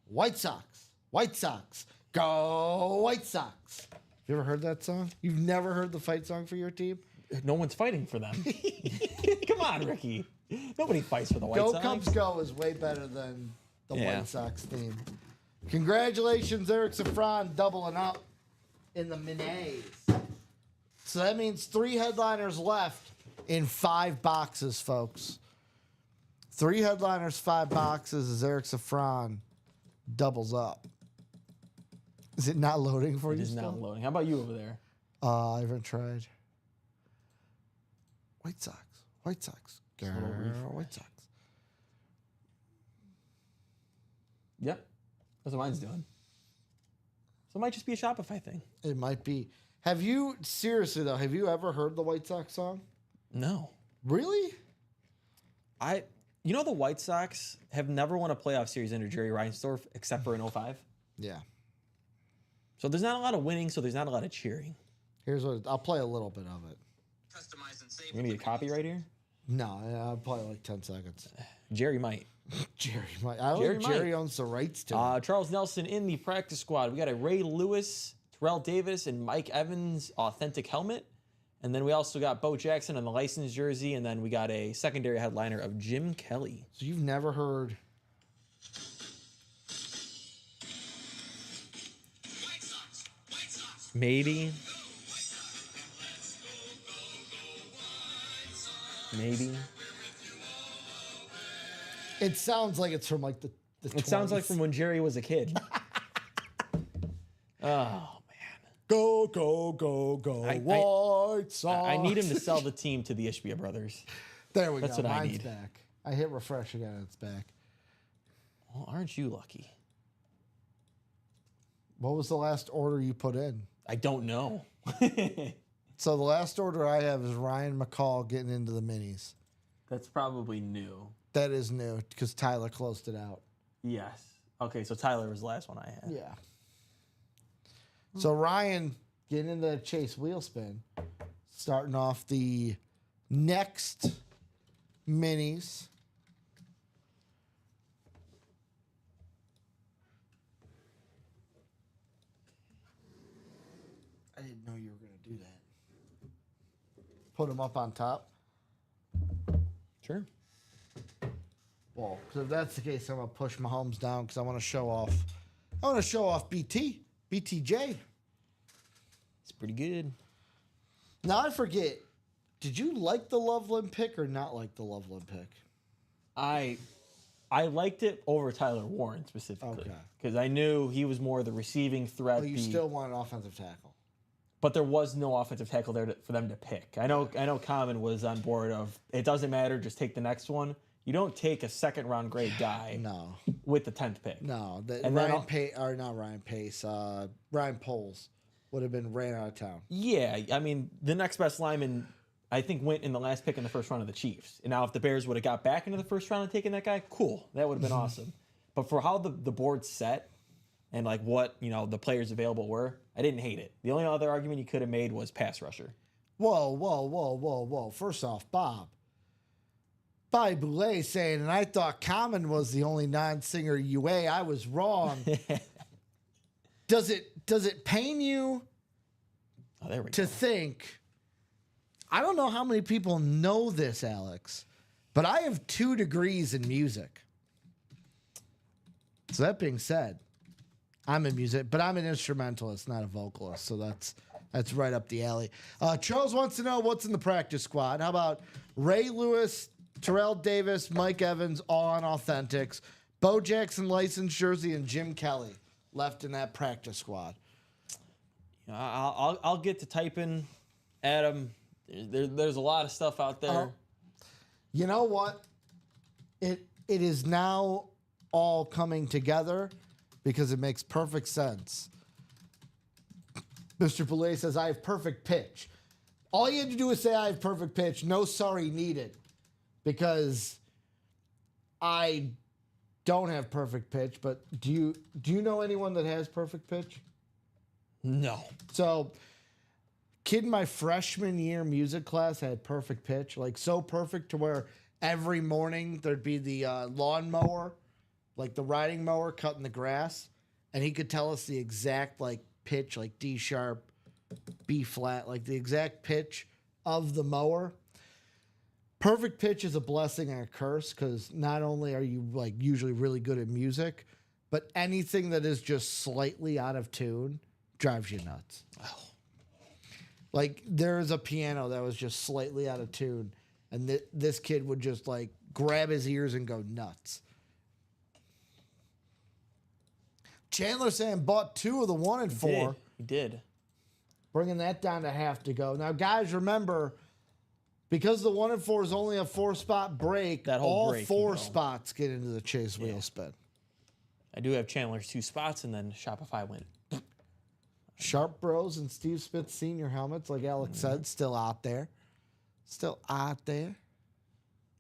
White Sox. White Sox. Go White Sox. You ever heard that song? You've never heard the fight song for your team? No one's fighting for them. Come on, Ricky. Nobody fights for the White Go Sox. Cubs Go is way better than the Yeah. White Sox theme. Congratulations, Eric Safran, doubling up in the Minis. So that means 3 headliners left in 5 boxes, folks. 3 headliners, 5 boxes as Eric Safran doubles up. Is it not loading for It you is still? not loading. How about you over there? I haven't tried. White Sox. White Sox. a little refresh. White Sox. Yep. That's what mine's doing. So it might just be a Shopify thing. It might be. Have you, seriously though, have you ever heard the White Sox song? No. Really? You know the White Sox have never won a playoff series under Jerry Reinsdorf except for in 05? Yeah. So there's not a lot of winning, so there's not a lot of cheering. Here's what, I'll play a little bit of it. You're going to get copyright here? No, I'll play like 10 seconds. Jerry might. Jerry might. I don't Jerry think Jerry might. owns the rights to it. Charles Nelson in the practice squad. We got a Ray Lewis, Terrell Davis, and Mike Evans authentic helmet. And then we also got Bo Jackson on the licensed jersey. And then we got a secondary headliner of Jim Kelly. So you've never heard... Maybe. Maybe. It sounds like it's from like the It sounds like 20s. from when Jerry was a kid. Oh, man. Go, go, go, go, White Sox. I need him to sell the team to the Ishbia brothers. There we That's go. what I Mine's need. back. I hit refresh again and it's back. Well, aren't you lucky? What was the last order you put in? I don't know. So the last order I have is Ryan McCall getting into the minis. That's probably new. That is new because Tyler closed it out. Yes. Okay, so Tyler was the last one I had. Yeah. So Ryan getting into the Chase wheel spin, starting off the next minis. I didn't know you were going to do that. Put them up on top. Sure. Well, because if that's the case, I'm going to push Mahomes down because I want to show off. I want to show off BTJ. It's pretty good. Now I forget. Did you like the Loveland pick or not like the Loveland pick? I liked it over Tyler Warren specifically. Okay. Because I knew he was more the receiving threat. But you still want an offensive tackle. But there was no offensive tackle there for them to pick. I know Common was on board of, it doesn't matter, just take the next one. You don't take a second-round grade guy No. with the 10th pick. No. And then Ryan Poles would have been ran out of town. Yeah, I mean, the next best lineman, I think, went in the last pick in the first round of the Chiefs. And now if the Bears would have got back into the first round and taken that guy, cool. That would have been awesome. But for how the board's set and like what, the players available were, I didn't hate it. The only other argument you could have made was pass rusher. Whoa. First off, Bobby Boulay saying, and I thought Common was the only non-singer UA. I was wrong. Does it pain you Oh, there we to go. think? I don't know how many people know this, Alex, but I have 2 degrees in music. So that being said, I'm in music, but I'm an instrumentalist, not a vocalist. So that's right up the alley. Charles wants to know what's in the practice squad. How about Ray Lewis, Terrell Davis, Mike Evans, all on authentics, Bo Jackson licensed jersey, and Jim Kelly left in that practice squad. I'll get to typing, Adam. There's a lot of stuff out there. You know what? It is now all coming together because it makes perfect sense. Mr. Boulay says, I have perfect pitch. All you had to do is say I have perfect pitch. No sorry needed. Because I don't have perfect pitch, but do you know anyone that has perfect pitch? No. So, kid in my freshman year music class had perfect pitch, like so perfect to where every morning there'd be the lawnmower, like the riding mower cutting the grass, and he could tell us the exact like pitch, like D sharp, B flat, like the exact pitch of the mower. Perfect pitch is a blessing and a curse because not only are you like usually really good at music, but anything that is just slightly out of tune drives you nuts. Oh. Like there's a piano that was just slightly out of tune, and this kid would just like grab his ears and go nuts. Chandler saying bought 2 of the 1 and 4. He did. bringing that down to half to go. Now, guys, remember, because the 1 and 4 is only a 4-spot break, That whole all break can 4 go. spots get into the Chase wheel spin. I do have Chandler's 2 spots, and then Shopify win. Sharp Bros and Steve Smith Sr. helmets, like Alex said, still out there. Still out there.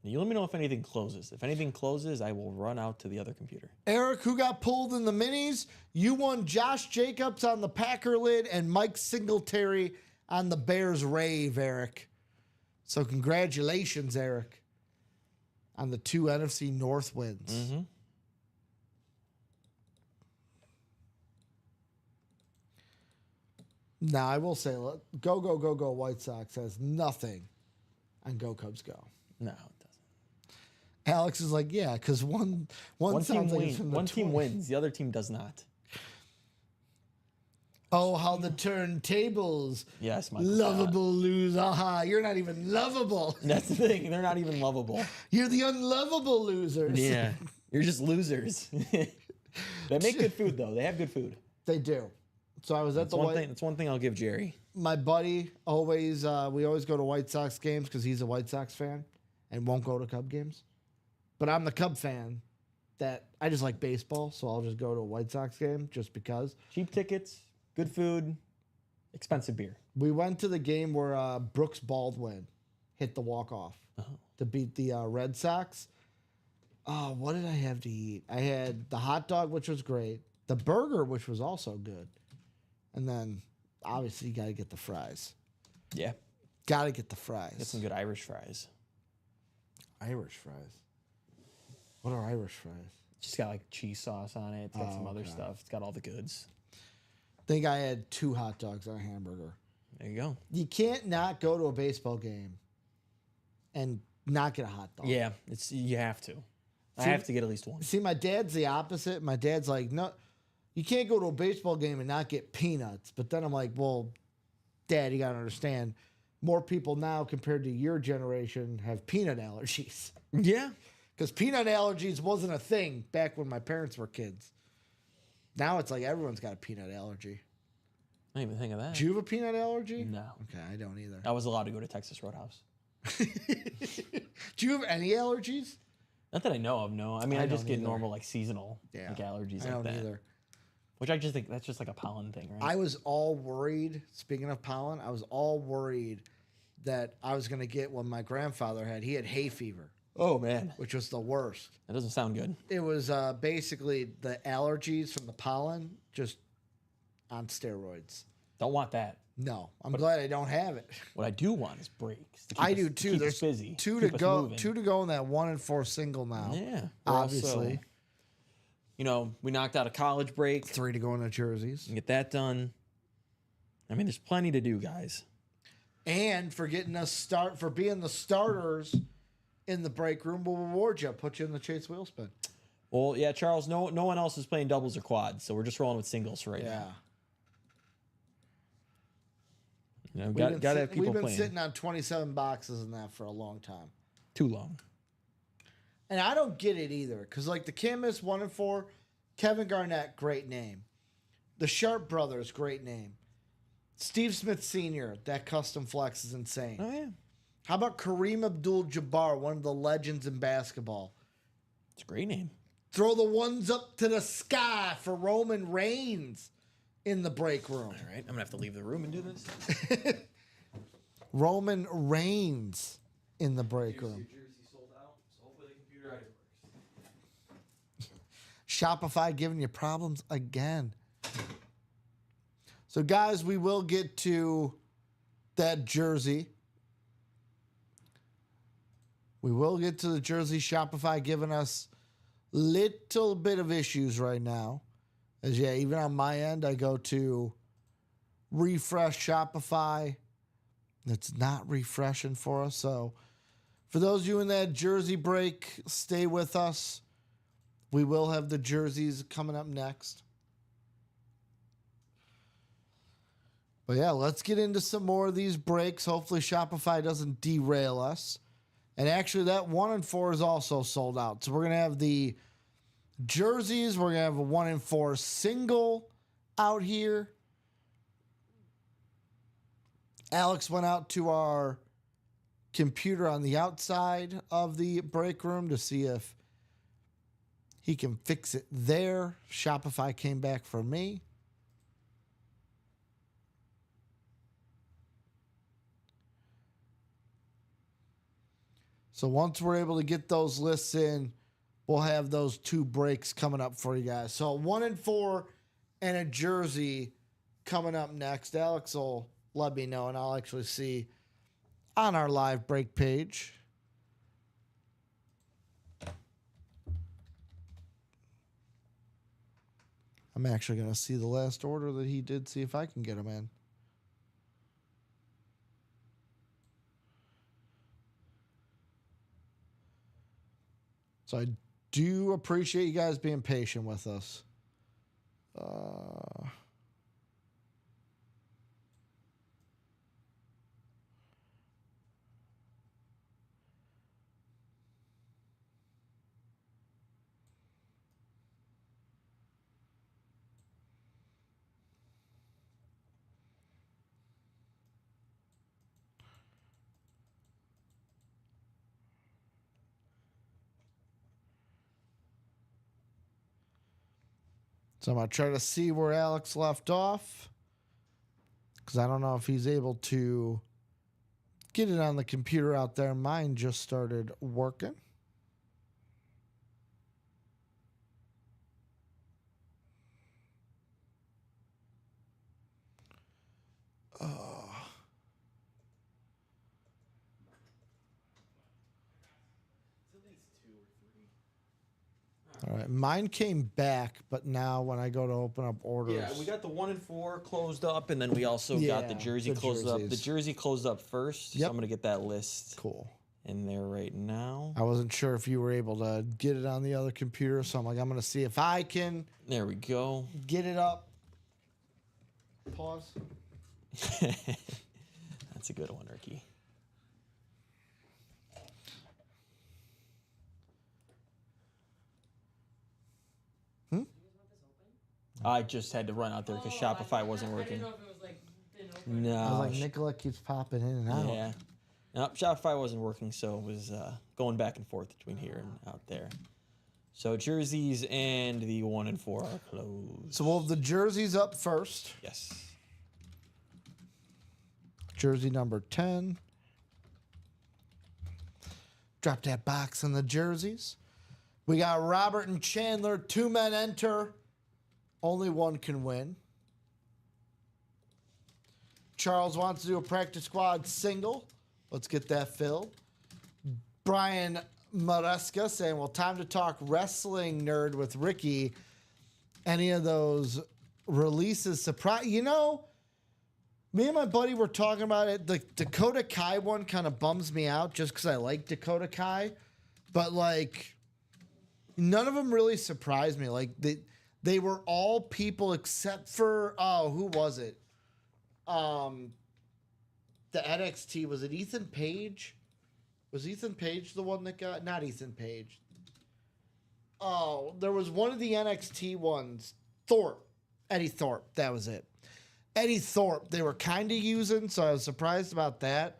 You let me know if anything closes. If anything closes, I will run out to the other computer. Eric, who got pulled in the minis, you won Josh Jacobs on the Packer lid and Mike Singletary on the Bears rave, Eric. So congratulations, Eric, on the 2 NFC North wins. Mm-hmm. Now, I will say, look, go White Sox has nothing on Go Cubs Go. No, it doesn't. Alex is like, yeah, because one One team sounds like it's wins. from the One team 20s. wins. The other team does not. Oh, how the turntables. Yes, Michael. Lovable loser. Aha, you're not even lovable. That's the thing. They're not even lovable. You're the unlovable losers. Yeah. You're just losers. They make good food, though. They have good food. They do. So I was at That's the one White. thing. That's one thing I'll give Jerry. My buddy always, we always go to White Sox games because he's a White Sox fan and won't go to Cub games. But I'm the Cub fan that I just like baseball, so I'll just go to a White Sox game just because. Cheap tickets, good food, expensive beer. We went to the game where Brooks Baldwin hit the walk-off to beat the Red Sox. Oh, what did I have to eat? I had the hot dog, which was great. The burger, which was also good. And then, obviously, you got to get the fries. Yeah. Got to get the fries. Get some good Irish fries. Irish fries. What are Irish fries? Just got like cheese sauce on it. It's got some other stuff. It's got all the goods. I think I had 2 hot dogs and a hamburger. There you go. You can't not go to a baseball game and not get a hot dog. Yeah, you have to. I have to get at least one. See, my dad's the opposite. My dad's like, no, you can't go to a baseball game and not get peanuts. But then I'm like, well, Dad, you got to understand, more people now compared to your generation have peanut allergies. Yeah. Because peanut allergies wasn't a thing back when my parents were kids. Now it's like everyone's got a peanut allergy. I didn't even think of that. Do you have a peanut allergy? No. Okay, I don't either. I was allowed to go to Texas Roadhouse. Do you have any allergies? Not that I know of, no. I mean, I I just don't get either. normal, like, seasonal like allergies I like don't that. either. Which I just think that's just like a pollen thing, right? I was all worried, speaking of pollen, I was all worried that I was going to get what my grandfather had. He had hay fever, Oh, man. which was the worst. That doesn't sound good. It was basically the allergies from the pollen just on steroids. Don't want that. No, I'm glad I don't have it. What I do want is breaks. to keep I us- do to too. keep There's us busy. 2 keep to us go. moving. 2 to go in that 1 and 4 single now. Yeah. Obviously. You know, we knocked out a college break. 3 to go in the jerseys. Get that done. I mean, there's plenty to do, guys. And for getting us for being the starters in the break room, we'll reward you. Put you in the Chase wheel spin. Well, yeah, Charles, no one else is playing doubles or quads, so we're just rolling with singles for right Yeah. now. You know, got to have people We've been playing. sitting on 27 boxes in that for a long time. Too long. And I don't get it either. Because, like, the Camus 1 and 4, Kevin Garnett, great name. The Sharp Brothers, great name. Steve Smith Sr., that custom flex is insane. Oh, yeah. How about Kareem Abdul-Jabbar, one of the legends in basketball? It's a great name. Throw the ones up to the sky for Roman Reigns in the break room. All right, I'm going to have to leave the room and do this. Roman Reigns in the break room. Jersey sold out, so hopefully the computer works. Shopify giving you problems again. So, guys, we will get to that jersey. We will get to the jersey. Shopify giving us little bit of issues right now. As yeah, even on my end, I go to refresh Shopify. It's not refreshing for us. So, for those of you in that jersey break, stay with us. We will have the jerseys coming up next. But yeah, let's get into some more of these breaks. Hopefully Shopify doesn't derail us. And actually that 1 and 4 is also sold out. So we're going to have the jerseys. We're going to have a 1 and 4 single out here. Alex went out to our computer on the outside of the break room to see if he can fix it there. Shopify came back for me. So once we're able to get those lists in, we'll have those 2 breaks coming up for you guys. So 1 and 4 and a jersey coming up next. Alex will let me know, and I'll actually see on our live break page. I'm actually going to see the last order that he did, see if I can get him in. So I do appreciate you guys being patient with us. So I'm going to try to see where Alex left off, because I don't know if he's able to get it on the computer out there. Mine just started working. All right, mine came back, but now when I go to open up orders, Yeah, we got the 1 and 4 closed up, and then we also got the jersey closed up. The jersey closed up first, so I'm going to get that list in there right now. I wasn't sure if you were able to get it on the other computer, so I'm like, I'm going to see if I can. There we go. Get it up. Pause. That's a good one, Ricky. I just had to run out there because Shopify wasn't working. No. I was like, Nicola keeps popping in and out. Yeah. Nope, Shopify wasn't working, so it was going back and forth between here and out there. So jerseys and the 1 and 4 are closed. So we'll have the jerseys up first. Yes. Jersey number 10. Drop that box on the jerseys. We got Robert and Chandler. 2 men enter. Only 1 can win. Charles wants to do a practice squad single. Let's get that filled. Brian Maresca saying, well, time to talk wrestling nerd with Ricky. Any of those releases surprise? You know, me and my buddy were talking about it. The Dakota Kai one kind of bums me out just because I like Dakota Kai. But, like, none of them really surprised me. Like, they were all people except for, who was it? The NXT, was it Ethan Page? Was Ethan Page the one that got, not Ethan Page. Oh, there was one of the NXT ones. Thorpe. Eddie Thorpe, that was it. Eddie Thorpe, they were kind of using, so I was surprised about that.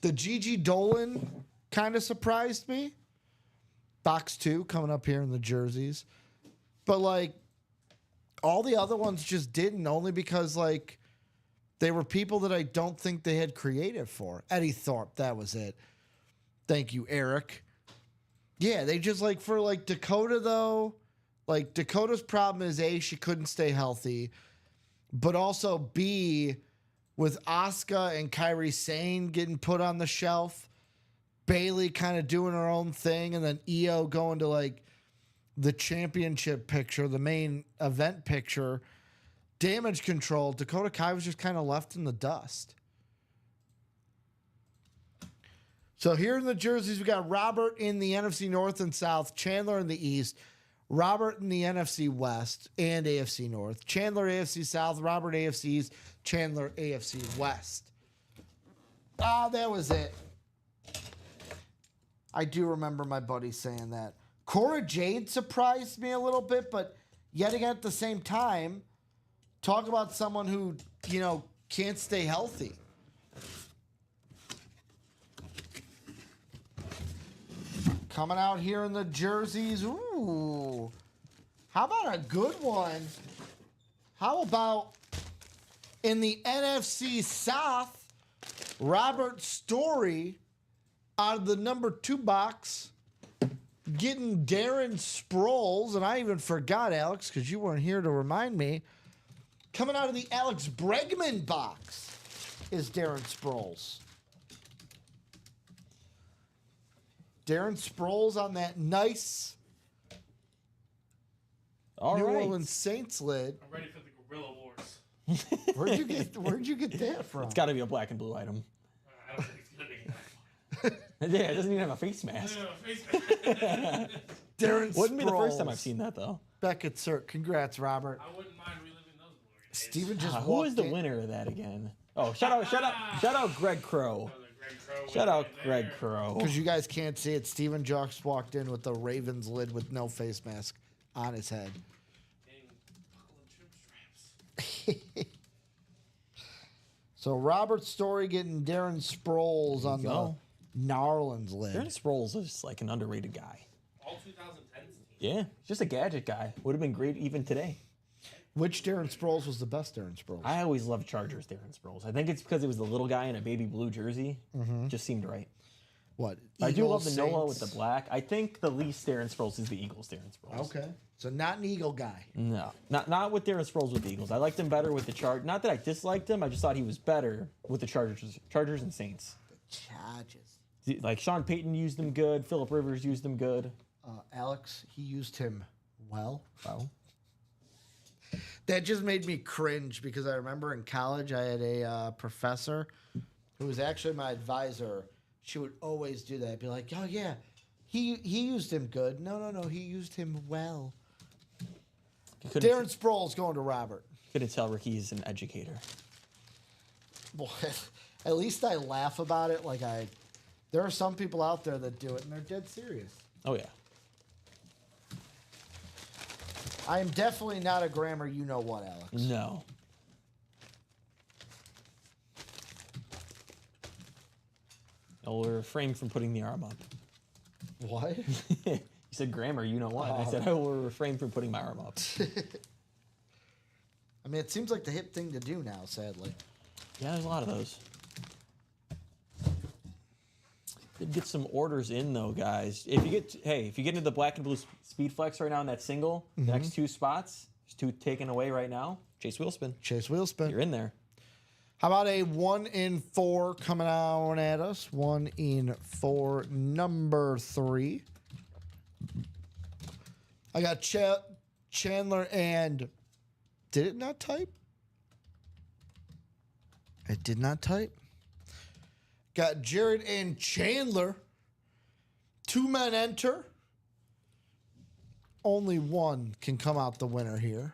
The Gigi Dolan kind of surprised me. Box 2 coming up here in the jerseys. But, like, all the other ones just didn't, only because, like, they were people that I don't think they had creative for. Eddie Thorpe, that was it. Thank you, Eric. Yeah, they just, like, for, like, Dakota, though, like, Dakota's problem is, A, she couldn't stay healthy, but also, B, with Asuka and Kairi Sane getting put on the shelf, Bayley kind of doing her own thing, and then Io going to, like, the championship picture, the main event picture, Damage Control, Dakota Kai was just kind of left in the dust. So here in the jerseys, we got Robert in the NFC North and South, Chandler in the East, Robert in the NFC West and AFC North, Chandler AFC South, Robert AFC East, Chandler AFC West. That was it. I do remember my buddy saying that. Cora Jade surprised me a little bit, but yet again at the same time, talk about someone who, you know, can't stay healthy. Coming out here in the jerseys. Ooh. How about a good one? How about in the NFC South, Robert Story out of the number 2 box, getting Darren Sproles, and I even forgot, Alex, because you weren't here to remind me. Coming out of the Alex Bregman box is Darren Sproles. Darren Sproles on that nice New Orleans Saints lid. I'm ready for the Gorilla Wars. Where'd you get that from? It's got to be a black and blue item. I don't think it's gonna be that Yeah, it doesn't even have a face mask. fun. Darren Wouldn't be the first time Sproles. I've seen that though. Beckett, sir. Congrats, Robert. I wouldn't mind reliving those glory days. Steven just Who walked was the in. winner of that again? Oh, shout out Greg Crow. Greg Crow Shout out right Greg there. Crow. Because you guys can't see it, Steven just walked in with the Ravens lid with no face mask on his head. Getting buckle and trim straps. So Robert Story getting Darren Sproles on the go. Narlands lid. Darren Sproles is like an underrated guy. All 2010s teams. Yeah, just a gadget guy. Would have been great even today. Which Darren Sproles was the best Darren Sproles? I always loved Chargers Darren Sproles. I think it's because it was the little guy in a baby blue jersey. Just seemed right. What? I do love the Eagles, Noah with the Saints? black. I think the least Darren Sproles is the Eagles Darren Sproles. Okay. So not an Eagle guy. No, not with Darren Sproles with the Eagles. I liked him better with the Chargers. Not that I disliked him. I just thought he was better with the Chargers and Saints. Charges. Like Sean Payton used him good. Phillip Rivers used him good. Alex, he used him well. Wow. That just made me cringe because I remember in college I had a professor who was actually my advisor. She would always do that. Be like, oh yeah, he used him good. No, he used him well. Darren Sproles going to Robert. Couldn't tell Ricky's an educator. Boy, at least I laugh about it. There are some people out there that do it and they're dead serious. Oh yeah. I am definitely not a grammar you know what, Alex. No. I'll refrain from putting the arm up. What? You said grammar, you know what? I said I will refrain from putting my arm up. I mean, it seems like the hip thing to do now, sadly. Yeah, there's a lot of those. Did get some orders in though, guys. If you get into the black and blue speed flex right now in that single, the next 2 spots, there's 2 taken away right now. Chase Wheelspin, Chase Wheelspin. you're in there. How about a 1 in 4 coming out at us? 1 in 4, number 3. I got Chandler and... Did it not type? It did not type. Got Jared and Chandler. 2 men enter. Only one can come out the winner here.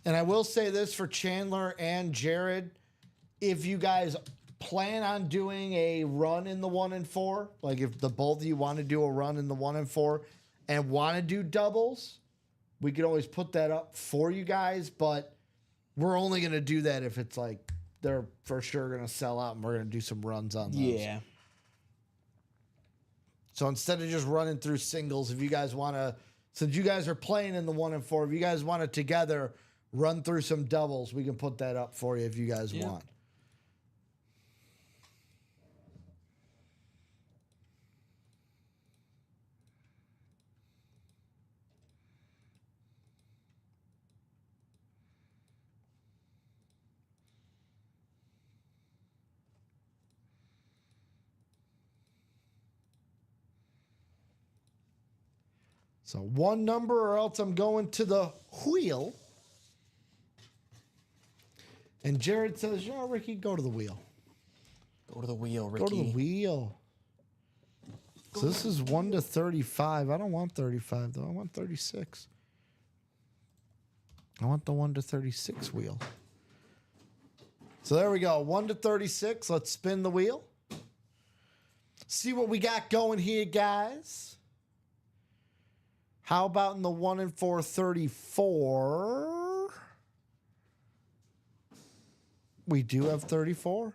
And I will say this for Chandler and Jared. If you guys plan on doing a run in the 1 in 4, like if the both of you want to do a run in the 1 in 4 and want to do doubles, we could always put that up for you guys. But we're only going to do that if it's like they're for sure going to sell out and we're going to do some runs on those. Yeah. So instead of just running through singles, if you guys want to, since you guys are playing in the 1 in 4, if you guys want to together run through some doubles, we can put that up for you if you guys want. So 1 number or else I'm going to the wheel. And Jared says, yeah, Ricky, go to the wheel. Go to the wheel, Ricky. Go to the wheel. So this is 1 to 35. I don't want 35, though. I want 36. I want the 1 to 36 wheel. So there we go. 1 to 36. Let's spin the wheel. See what we got going here, guys. How about in the 1 and 4 34? We do have 34.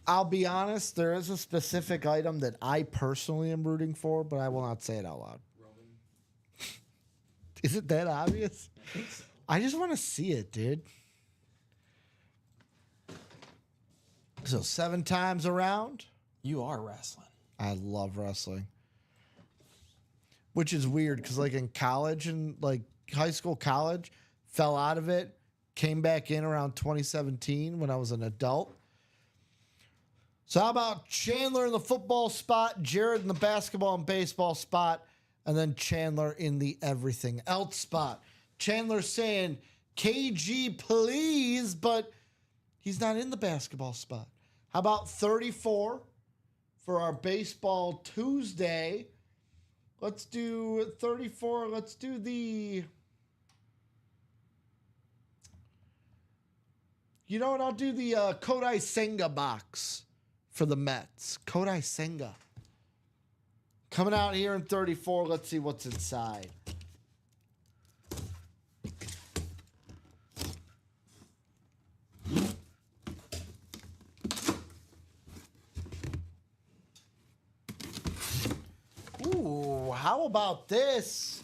I'll be honest, there is a specific item that I personally am rooting for, but I will not say it out loud. Is it that obvious? I just want to see it, dude. So 7 times around. You are wrestling. I love wrestling. Which is weird because, like, in college and, like, high school, college, fell out of it, came back in around 2017 when I was an adult. So how about Chandler in the football spot, Jared in the basketball and baseball spot, and then Chandler in the everything else spot. Chandler saying, KG, please, but he's not in the basketball spot. How about 34 for our Baseball Tuesday? Let's do 34. Let's do the... You know what? I'll do the Kodai Senga box for the Mets. Kodai Senga. Coming out here in 34. Let's see what's inside. Ooh, how about this?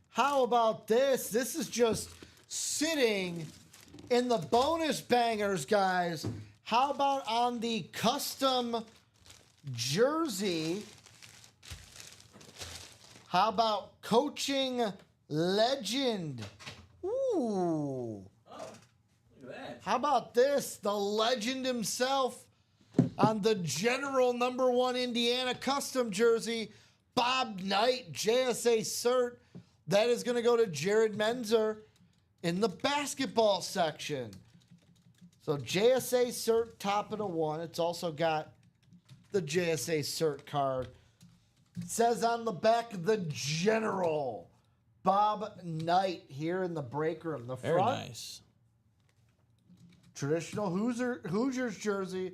How about this? This is just sitting in the bonus bangers, guys. How about on the custom jersey? How about coaching legend? Ooh. Look at that. How about this? The legend himself on the general #1 Indiana custom jersey, Bob Knight, JSA cert. That is going to go to Jared Menzer in the basketball section. So JSA cert, top of the 1. It's also got the JSA cert card. It says on the back, the general, Bob Knight here in the break room. The Very front, nice. traditional Hoosiers jersey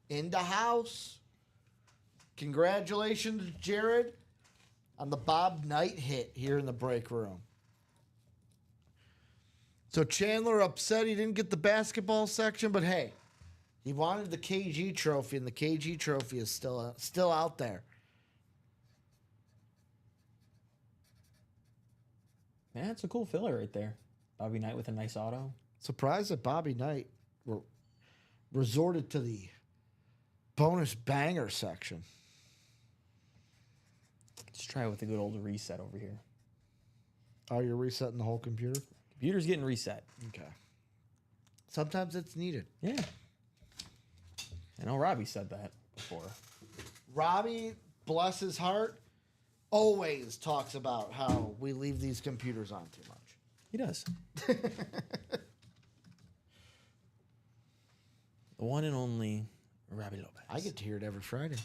in the house. Congratulations, Jared, on the Bob Knight hit here in the break room. So Chandler upset he didn't get the basketball section, but hey, he wanted the KG trophy, and the KG trophy is still out there. Man, it's a cool filler right there. Bobby Knight with a nice auto. Surprised that Bobby Knight resorted to the bonus banger section. Let's try it with a good old reset over here. Oh, you're resetting the whole computer? Computer's getting reset. Okay. Sometimes it's needed. Yeah. I know Robbie said that before. Robbie, bless his heart, always talks about how we leave these computers on too much. He does. The one and only Robbie Lopez. I get to hear it every Friday.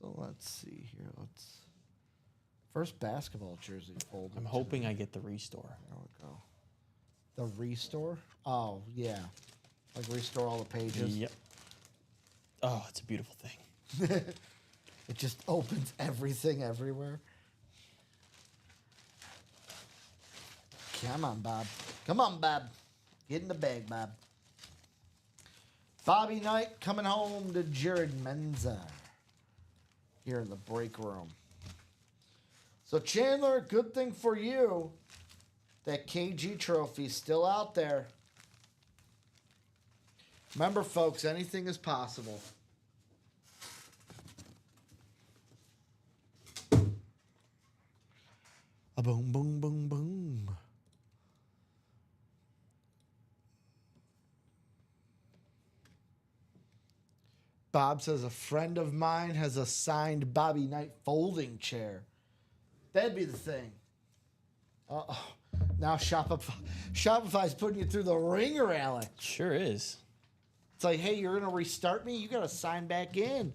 So let's see here. First basketball jersey folded. I'm hoping I get the restore. There we go. The restore? Oh, yeah. Like restore all the pages. Yep. Oh, it's a beautiful thing. It just opens everything everywhere. Come on, Bob. Come on, Bob. Get in the bag, Bob. Bobby Knight coming home to Jared Menza here in the break room. So, Chandler, good thing for you. That KG trophy's still out there. Remember, folks, anything is possible. A boom, boom, boom, boom. Bob says a friend of mine has a signed Bobby Knight folding chair. That'd be the thing. Uh-oh. Now Shopify's putting you through the ringer, Alex. Sure is. It's like, hey, you're going to restart me? You got to sign back in.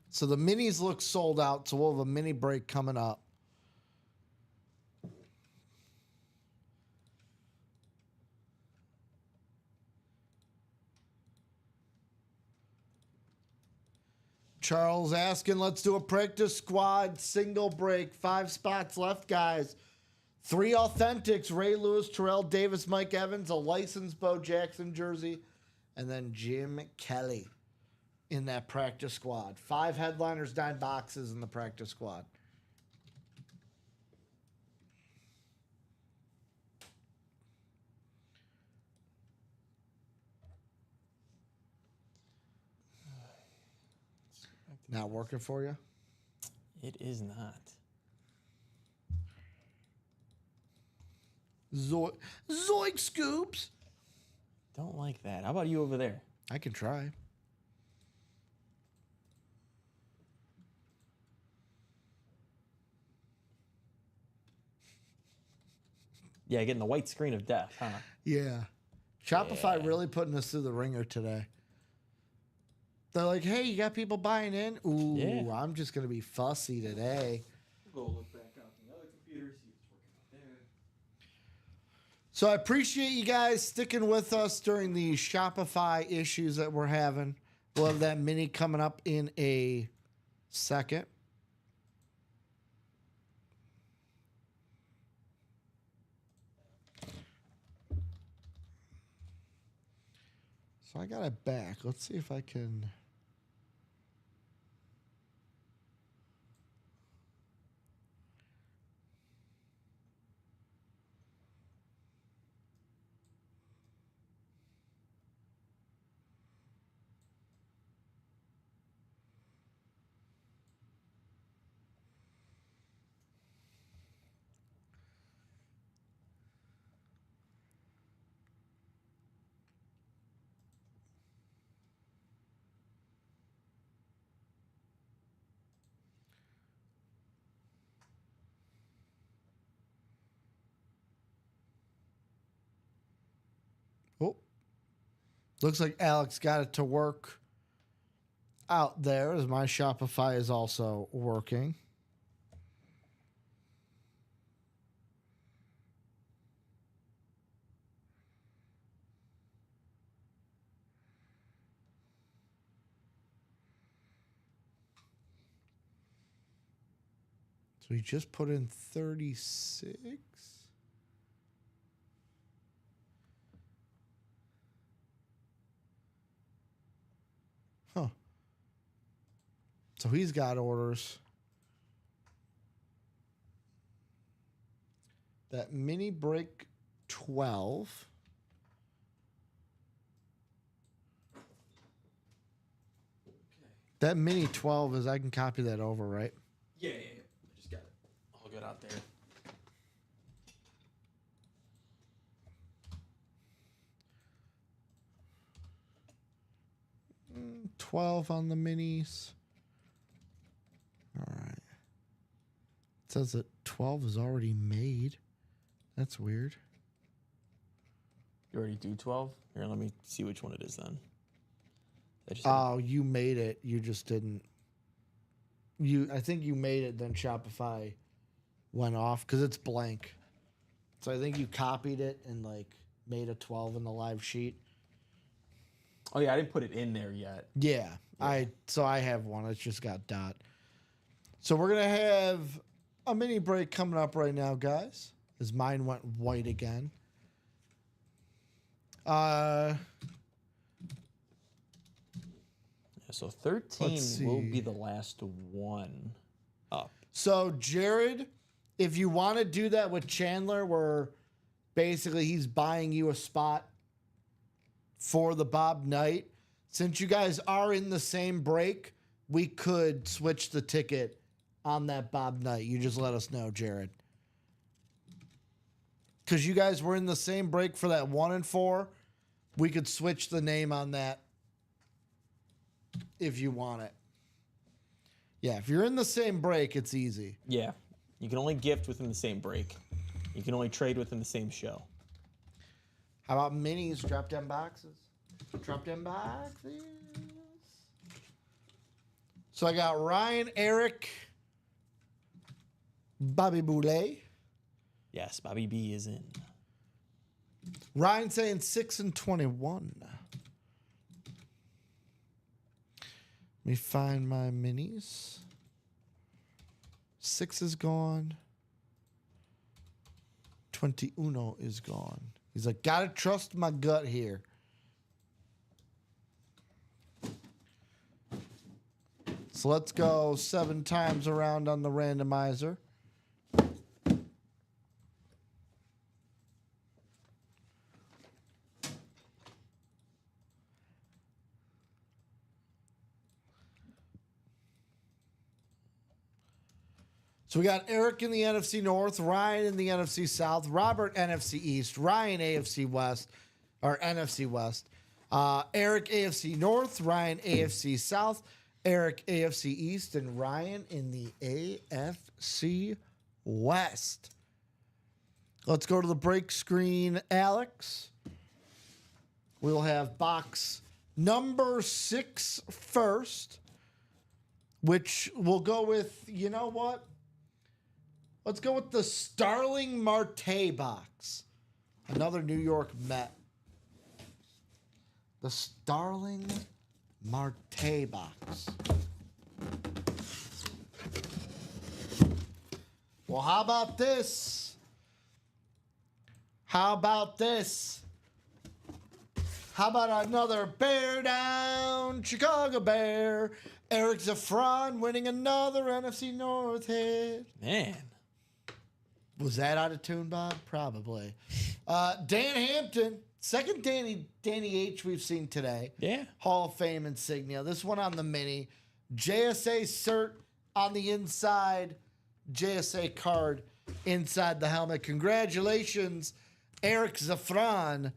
So the minis look sold out, so we'll have a mini break coming up. Charles asking, let's do a practice squad single break. 5 spots left, guys. 3 authentics, Ray Lewis, Terrell Davis, Mike Evans, a licensed Bo Jackson jersey, and then Jim Kelly in that practice squad. 5 headliners, 9 boxes in the practice squad. Not working for you? It is not. Zoink scoops. Don't like that. How about you over there? I can try. Yeah, getting the white screen of death, huh? Yeah. Shopify Yeah. really putting us through the ringer today. They're like, hey, you got people buying in? Ooh, Yeah. I'm just going to be fussy today. Go look back on the other computer, see what's working out there. So I appreciate you guys sticking with us during the Shopify issues that we're having. We'll have that mini coming up in a second. So I got it back. Let's see if I can. Oh, looks like Alex got it to work out there as my Shopify is also working. So he just put in 36. Huh. So he's got orders. That mini break 12. That mini 12 is, I can copy that over, right? Yeah. I just got it all good out there. 12 on the minis. All right. It says that 12 is already made. That's weird. You already do 12? Here, let me see which one it is then. Oh, you made it. You just didn't. I think you made it, then Shopify went off because it's blank. So I think you copied it and like made a 12 in the live sheet. Oh yeah, I didn't put it in there yet. Yeah. I have one. It's just got dot. So we're gonna have a mini break coming up right now, guys. As mine went white again. So 13 will be the last one up. So Jared, if you want to do that with Chandler, where basically he's buying you a spot for the Bob Knight, since you guys are in the same break, we could switch the ticket on that Bob Knight. You just let us know, Jared. Because you guys were in the same break for that 1 and 4. We could switch the name on that if you want it. Yeah, if you're in the same break, it's easy. Yeah. You can only gift within the same break. You can only trade within the same show. How about minis? Drop them boxes. Drop them boxes. So I got Ryan, Eric, Bobby Boulet. Yes, Bobby B is in. Ryan saying 6 and 21. Let me find my minis. 6 is gone. 21 is gone. He's like, gotta trust my gut here. So let's go 7 times around on the randomizer. So we got Eric in the NFC North, Ryan in the NFC South, Robert NFC East, Ryan AFC West, or NFC West, Eric AFC North, Ryan AFC South, Eric AFC East, and Ryan in the AFC West. Let's go to the break screen, Alex. We'll have box number 6 first, which we'll go with, you know what? Let's go with the Starling Marte box. Another New York Met. The Starling Marte box. Well, how about this? How about this? How about another bear down, Chicago Bear? Eric Zaffron winning another NFC North hit. Man. Was that out of tune, Bob? Probably. Dan Hampton, second Danny H we've seen today. Yeah. Hall of Fame insignia. This one on the mini. JSA cert on the inside. JSA card inside the helmet. Congratulations, Eric Zaffron,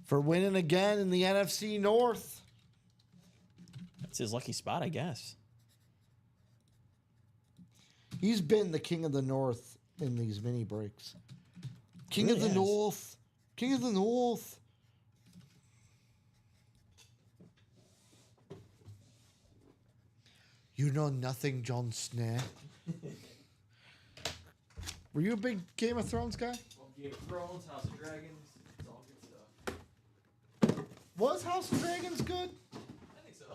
for winning again in the NFC North. That's his lucky spot, I guess. He's been the king of the North in these mini breaks. King of the has. North. King of the North. You know nothing, Jon Snow. Were you a big Game of Thrones guy? Well, Game of Thrones, House of Dragons, it's all good stuff. Was House of Dragons good? I think so.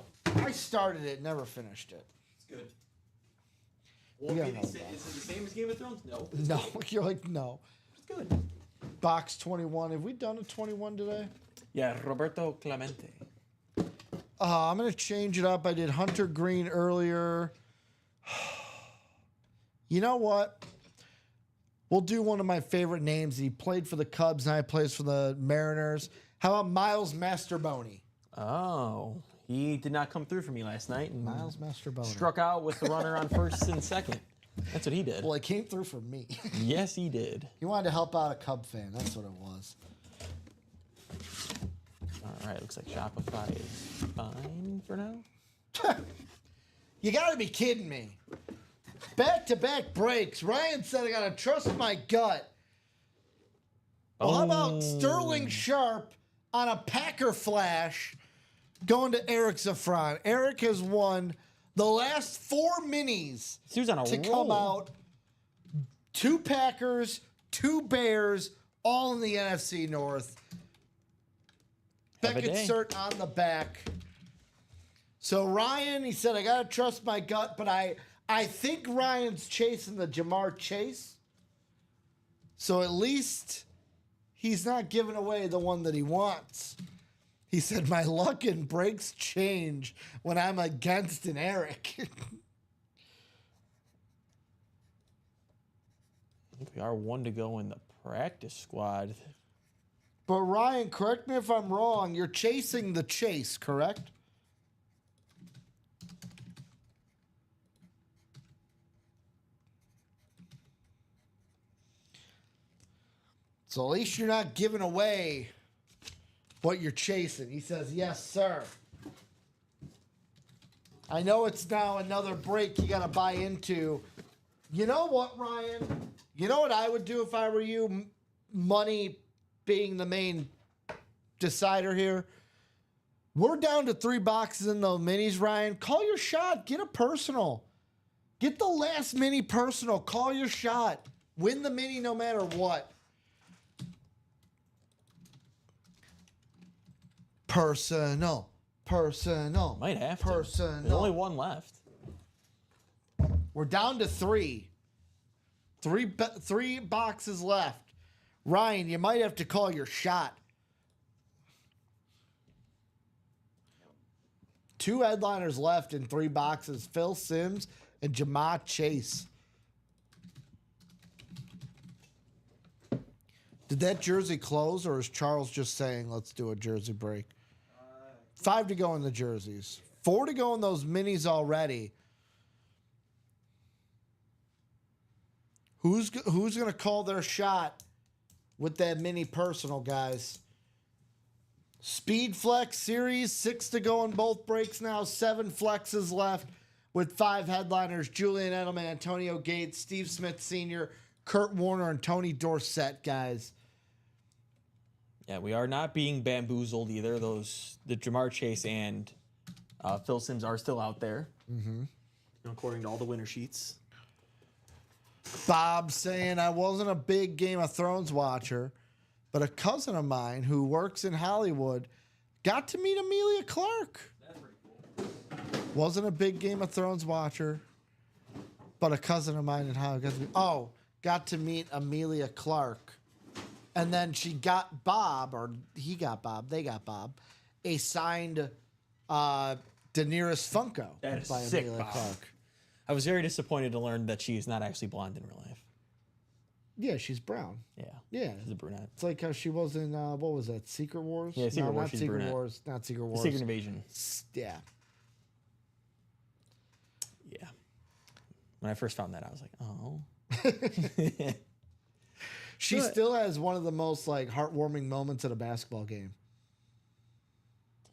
I started it, never finished it. It's good. Well, Yeah, is no, it the same as Game of Thrones? No. No, you're like, no. It's good. Box 21. Have we done a 21 today? Yeah, Roberto Clemente. I'm going to change it up. I did Hunter Green earlier. You know what? We'll do one of my favorite names. He played for the Cubs, now he plays for the Mariners. How about Miles Masterboni? Oh, he did not come through for me last night. And Miles Masterboni. struck out with the runner on first and second. That's what he did. Well, he came through for me. Yes, he did. He wanted to help out a Cub fan. That's what it was. All right, looks like Shopify is fine for now. You got to be kidding me. Back-to-back breaks. Ryan said I got to trust my gut. Well, how about Sterling Sharp on a Packer flash going to Eric Zaffron? Eric has won the last 4 minis He was on a to roll. come out. 2 Packers, 2 Bears, all in the NFC North. Have a Beckett day. cert on the back. So Ryan, he said, I got to trust my gut, but I think Ryan's chasing the Jamar Chase. So at least he's not giving away the one that he wants. He said, my luck and breaks change when I'm against an Eric. I think we are one to go in the practice squad. But Ryan, correct me if I'm wrong. You're chasing the chase, correct? So at least you're not giving away what you're chasing. He says, yes, sir. I know it's now another break you got to buy into. You know what, Ryan? You know what I would do if I were you? Money being the main decider here. We're down to 3 boxes in the minis, Ryan. Call your shot. Get a personal. Get the last mini personal. Call your shot. Win the mini no matter what. Personal. Might have to. Personal. There's only one left. We're down to 3. Three boxes left. Ryan, you might have to call your shot. 2 headliners left in 3 boxes. Phil Simms and Ja'Marr Chase. Did that jersey close, or is Charles just saying, let's do a jersey break? 5 to go in the jerseys. 4 to go in those minis already. Who's going to call their shot with that mini personal, guys? Speed Flex Series, 6 to go in both breaks now. 7 flexes left with 5 headliners. Julian Edelman, Antonio Gates, Steve Smith Sr., Kurt Warner, and Tony Dorsett, guys. Yeah, we are not being bamboozled either. The Ja'Marr Chase and Phil Simms are still out there, according to all the winner sheets. Bob saying, I wasn't a big Game of Thrones watcher, but a cousin of mine who works in Hollywood got to meet Emilia Clarke. That's pretty cool. Wasn't a big Game of Thrones watcher, but a cousin of mine in Hollywood got to meet Emilia Clarke. And then she got Bob, or he got Bob, they got Bob, a signed Daenerys Funko That is by sick, Emilia Bob. Clarke. I was very disappointed to learn that she's not actually blonde in real life. Yeah, she's brown. Yeah. Yeah. She's a brunette. It's like how she was in, what was that, Secret Wars? Yeah, Secret no, Wars, not she's Secret brunette. Wars. Not Secret Wars. Secret Invasion. Yeah. Yeah. When I first found that, I was like, oh. She still has one of the most like heartwarming moments at a basketball game.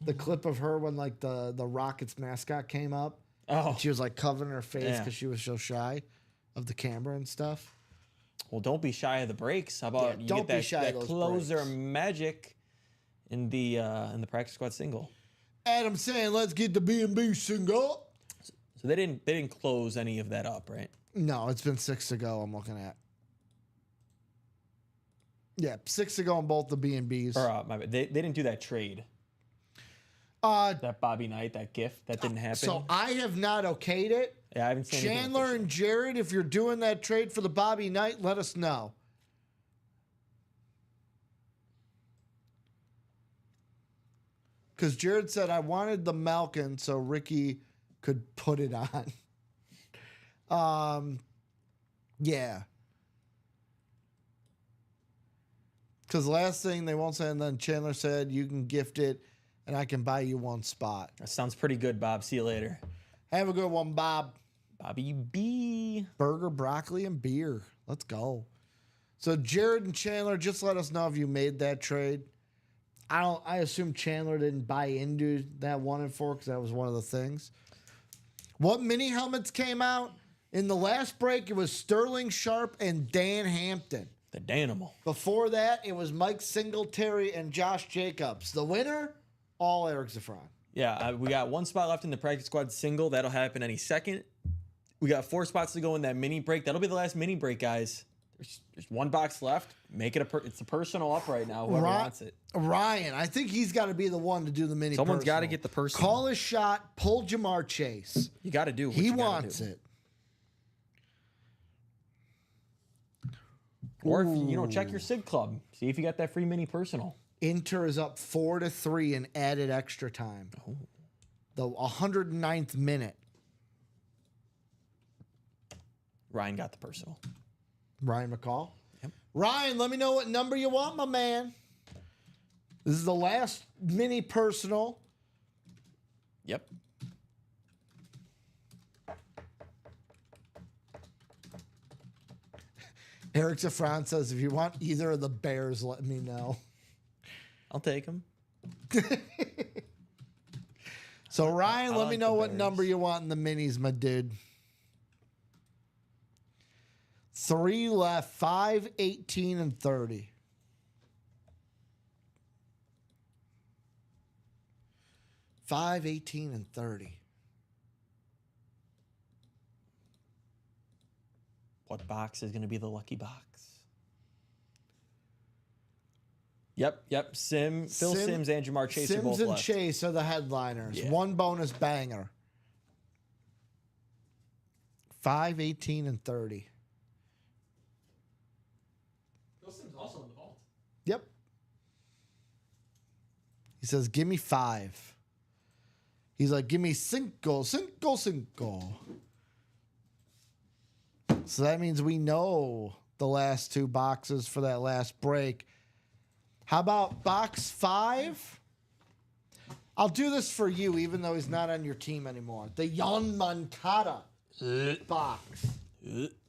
The clip of her when like the Rockets mascot came up. Oh. She was like covering her face Yeah. because she was so shy of the camera and stuff. Well, don't be shy of the breaks. How about Yeah, you don't get be that, shy of that those closer breaks. magic in the practice squad single? Adam saying, let's get the B&B single. So they didn't close any of that up, right? No, it's been 6 to go. I'm looking at. Yeah, 6 to go on both the B&Bs. Or my bad. They didn't do that trade. That Bobby Knight, that gift, that didn't happen. So I have not okayed it. Yeah, I haven't seen anything Chandler official. and Jared, if you're doing that trade for the Bobby Knight, let us know. Because Jared said, I wanted the Malkin so Ricky could put it on. Yeah. Because last thing they won't say, and then Chandler said, you can gift it and I can buy you 1 spot. That sounds pretty good, Bob. See you later. Have a good one, Bob. Bobby B. Burger, broccoli, and beer. Let's go. So Jared and Chandler, just let us know if you made that trade. I assume Chandler didn't buy into that 1 and 4 because that was one of the things. What mini helmets came out? In the last break, it was Sterling Sharp and Dan Hampton. The Danimal. Before that, it was Mike Singletary and Josh Jacobs. The winner, all Eric Zafran. Yeah, we got 1 spot left in the practice squad single. That'll happen any second. We got 4 spots to go in that mini break. That'll be the last mini break, guys. There's 1 box left. Make it it's a personal up right now. Whoever wants it. Ryan, I think he's got to be the one to do the mini. Someone's personal. got to get the personal. Call his shot. Pull Ja'Marr Chase. You got to do. What He you gotta wants do. it. Or if you check your Sig Club. See if you got that free mini personal. Inter is up 4-3 in added extra time. Oh. The 109th minute. Ryan got the personal. Ryan McCall. Yep. Ryan, let me know what number you want, my man. This is the last mini personal. Yep. Eric Zafran says, if you want either of the Bears, let me know. I'll take him. So Ryan, I let me like know the what Bears. number you want in the minis, my dude. 3 left, 5, 18, and 30. 5, 18, and 30. What box is going to be the lucky box? Yep. Phil Sims and Jamar Chase are Sims both and left. Chase are the headliners. Yeah. One bonus banger. 5, 18, and 30. Phil Sims also in the vault. Yep. He says, give me 5. He's like, give me cinco. So that means we know the last 2 boxes for that last break. How about box 5? I'll do this for you, even though he's not on your team anymore. The Yon Moncada box,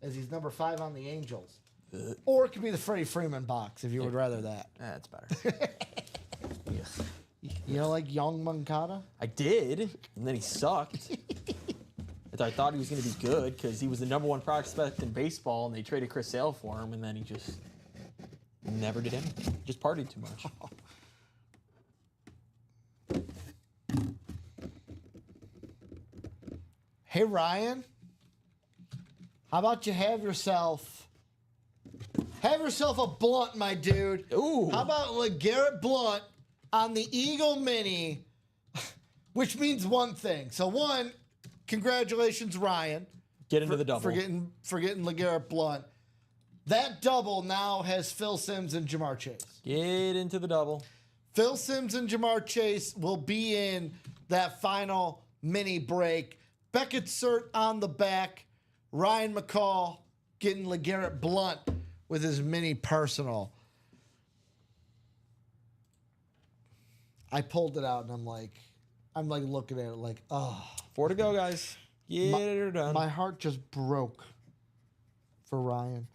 as he's number 5 on the Angels. Or it could be the Freddie Freeman box, if you would rather that. That's better. You know, like Young Moncada? I did, and then he sucked. I thought he was going to be good because he was the number 1 prospect in baseball, and they traded Chris Sale for him, and then he just never did anything. Just partied too much. Hey, Ryan, how about you have yourself a blunt, my dude? Ooh. How about LeGarrette Blunt on the Eagle Mini, which means one thing. So, one, congratulations, Ryan. Get into the double. For getting LeGarrette Blunt. That double now has Phil Sims and Jamar Chase. Get into the double. Phil Sims and Jamar Chase will be in that final mini break. Beckett Cert on the back. Ryan McCall getting LeGarrette Blunt with his mini personal. I pulled it out and I'm like looking at it like, oh. 4 to go, guys. Get her done. My heart just broke for Ryan.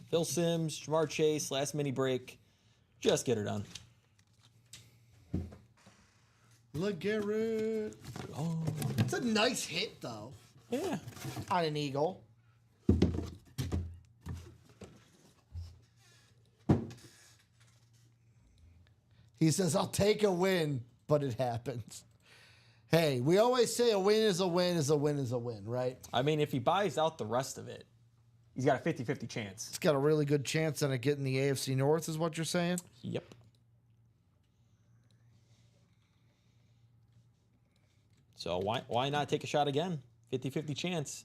Phil Sims, Jamar Chase, last mini break. Just get her done. LeGarrette. Oh, It's a nice hit, though, yeah. on an Eagle. He says, I'll take a win, but it happens. Hey, we always say a win is a win is a win is a win, right? I mean, if he buys out the rest of it, he's got a 50-50 chance. It's got a really good chance on it getting the AFC North, is what you're saying? Yep. So why not take a shot again? 50-50 chance.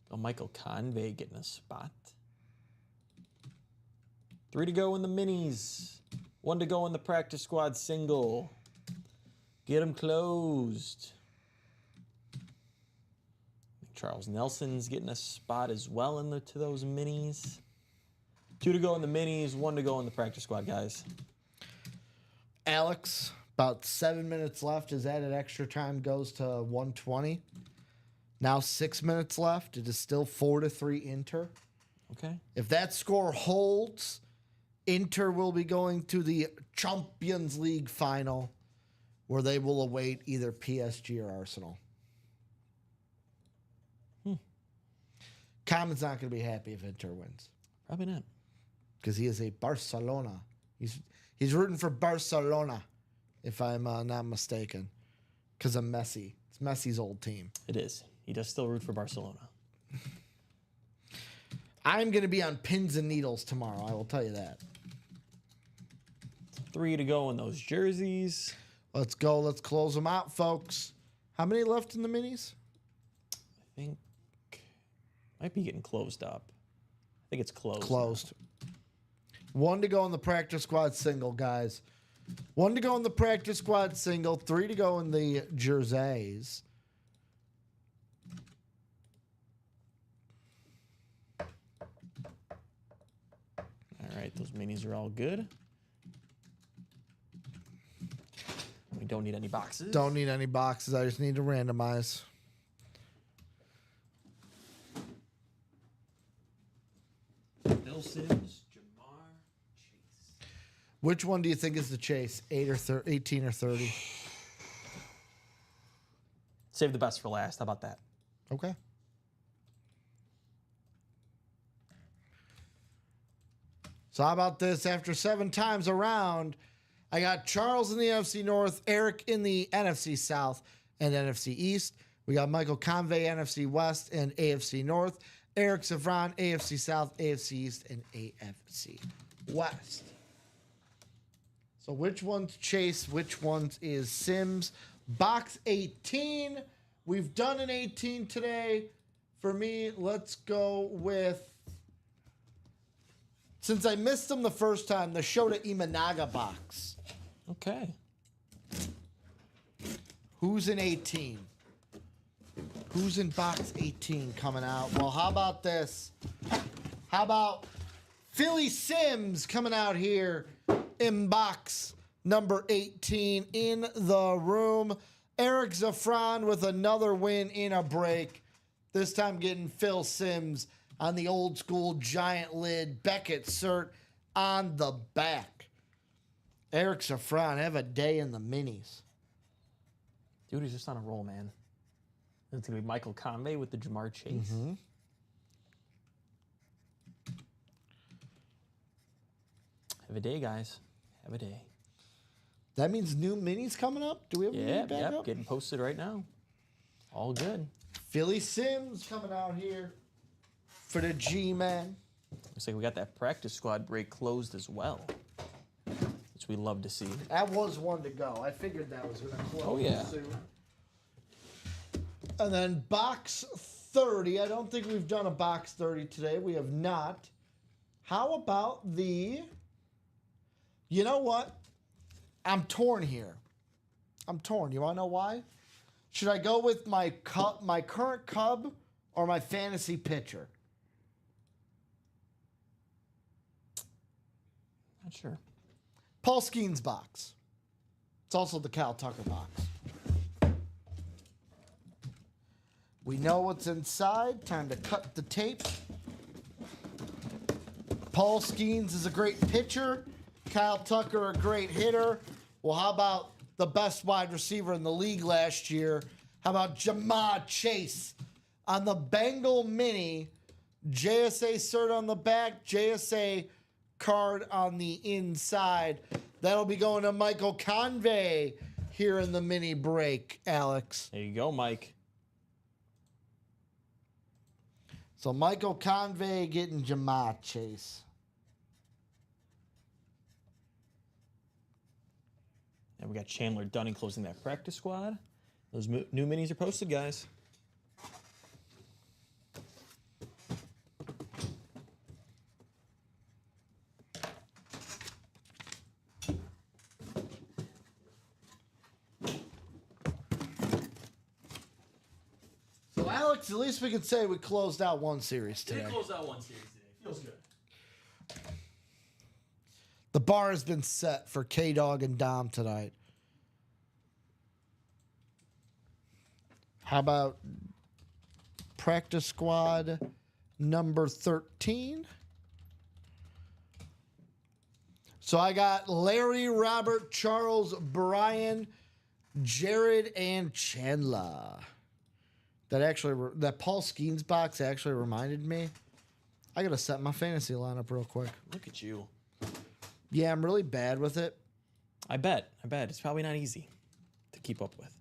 Oh, Michael Convey getting a spot. 3 to go in the minis. 1 to go in the practice squad single. Get him closed. Charles Nelson's getting a spot as well to those minis. 2 to go in the minis, 1 to go in the practice squad, guys. Alex, about 7 minutes left. His added extra time goes to 120. Now 6 minutes left. It is still 4-3 Inter. Okay. If that score holds, Inter will be going to the Champions League final, where they will await either PSG or Arsenal. Common's not going to be happy if Inter wins, Probably not. because he is a Barcelona. He's rooting for Barcelona, if I'm not mistaken, because of Messi. It's Messi's old team. It is. He does still root for Barcelona. I'm going to be on pins and needles tomorrow. I will tell you that. 3 to go in those jerseys. Let's go. Let's close them out, folks. How many left in the minis? I think might be getting closed up. I think it's closed. Closed. 1 to go in the practice squad single, guys. 1 to go in the practice squad single. 3 to go in the jerseys. All right, those minis are all good. We don't need any boxes. Don't need any boxes. I just need to randomize. Phil Simms, Jamar Chase. Which one do you think is the chase? 18 or 30? Save the best for last. How about that? Okay. So how about this? After 7 times around, I got Charles in the NFC North, Eric in the NFC South and NFC East. We got Michael Convey, NFC West and AFC North. Eric Savron, AFC South, AFC East, and AFC West. So which one's Chase? Which one's is Sims? Box 18. We've done an 18 today. For me, let's go with... Since I missed them the first time, the Shota Imanaga box. Okay. Who's in 18? Who's in box 18 coming out? Well, how about this? How about Philly Simms coming out here in box number 18 in the room. Eric Zafran with another win in a break. This time getting Phil Simms on the old school giant lid Beckett cert on the back. Eric Zafran, have a day in the minis. Dude, he's just on a roll, man. It's going to be Michael Convey with the Jamar Chase. Have a day, guys. Have a day. That means new minis coming up? Do we have a mini back up? Getting posted right now. All good. Philly Simms coming out here for the G-Man. Looks like we got that practice squad break closed as well, which we love to see. That was one to go. I figured that was going to close Oh, yeah. soon. And then box 30. I don't think we've done a box 30 today. We have not. How about the... You know what? I'm torn here. I'm torn. You want to know why? Should I go with my current Cub or my fantasy pitcher? Not sure. Paul Skeens box. It's also the Cal Tucker box. We know what's inside. Time to cut the tape. Paul Skeens is a great pitcher. Kyle Tucker, a great hitter. Well, how about the best wide receiver in the league last year? How about Jamar Chase on the Bengal Mini? JSA cert on the back, JSA card on the inside. That'll be going to Michael Convey here in the mini break, Alex. There you go, Mike. So Michael Convey getting Jamar Chase. And we got Chandler Dunning closing that practice squad. Those new minis are posted, guys. So Alex, at least we can say we closed out one series today. Closed out one series today. Feels good. The bar has been set for K-Dog and Dom tonight. How about practice squad number 13? So I got Larry, Robert, Charles, Brian, Jared, and Chandler. That Paul Skeens box actually reminded me. I gotta set my fantasy lineup real quick. Look at you. Yeah, I'm really bad with it. I bet. It's probably not easy to keep up with.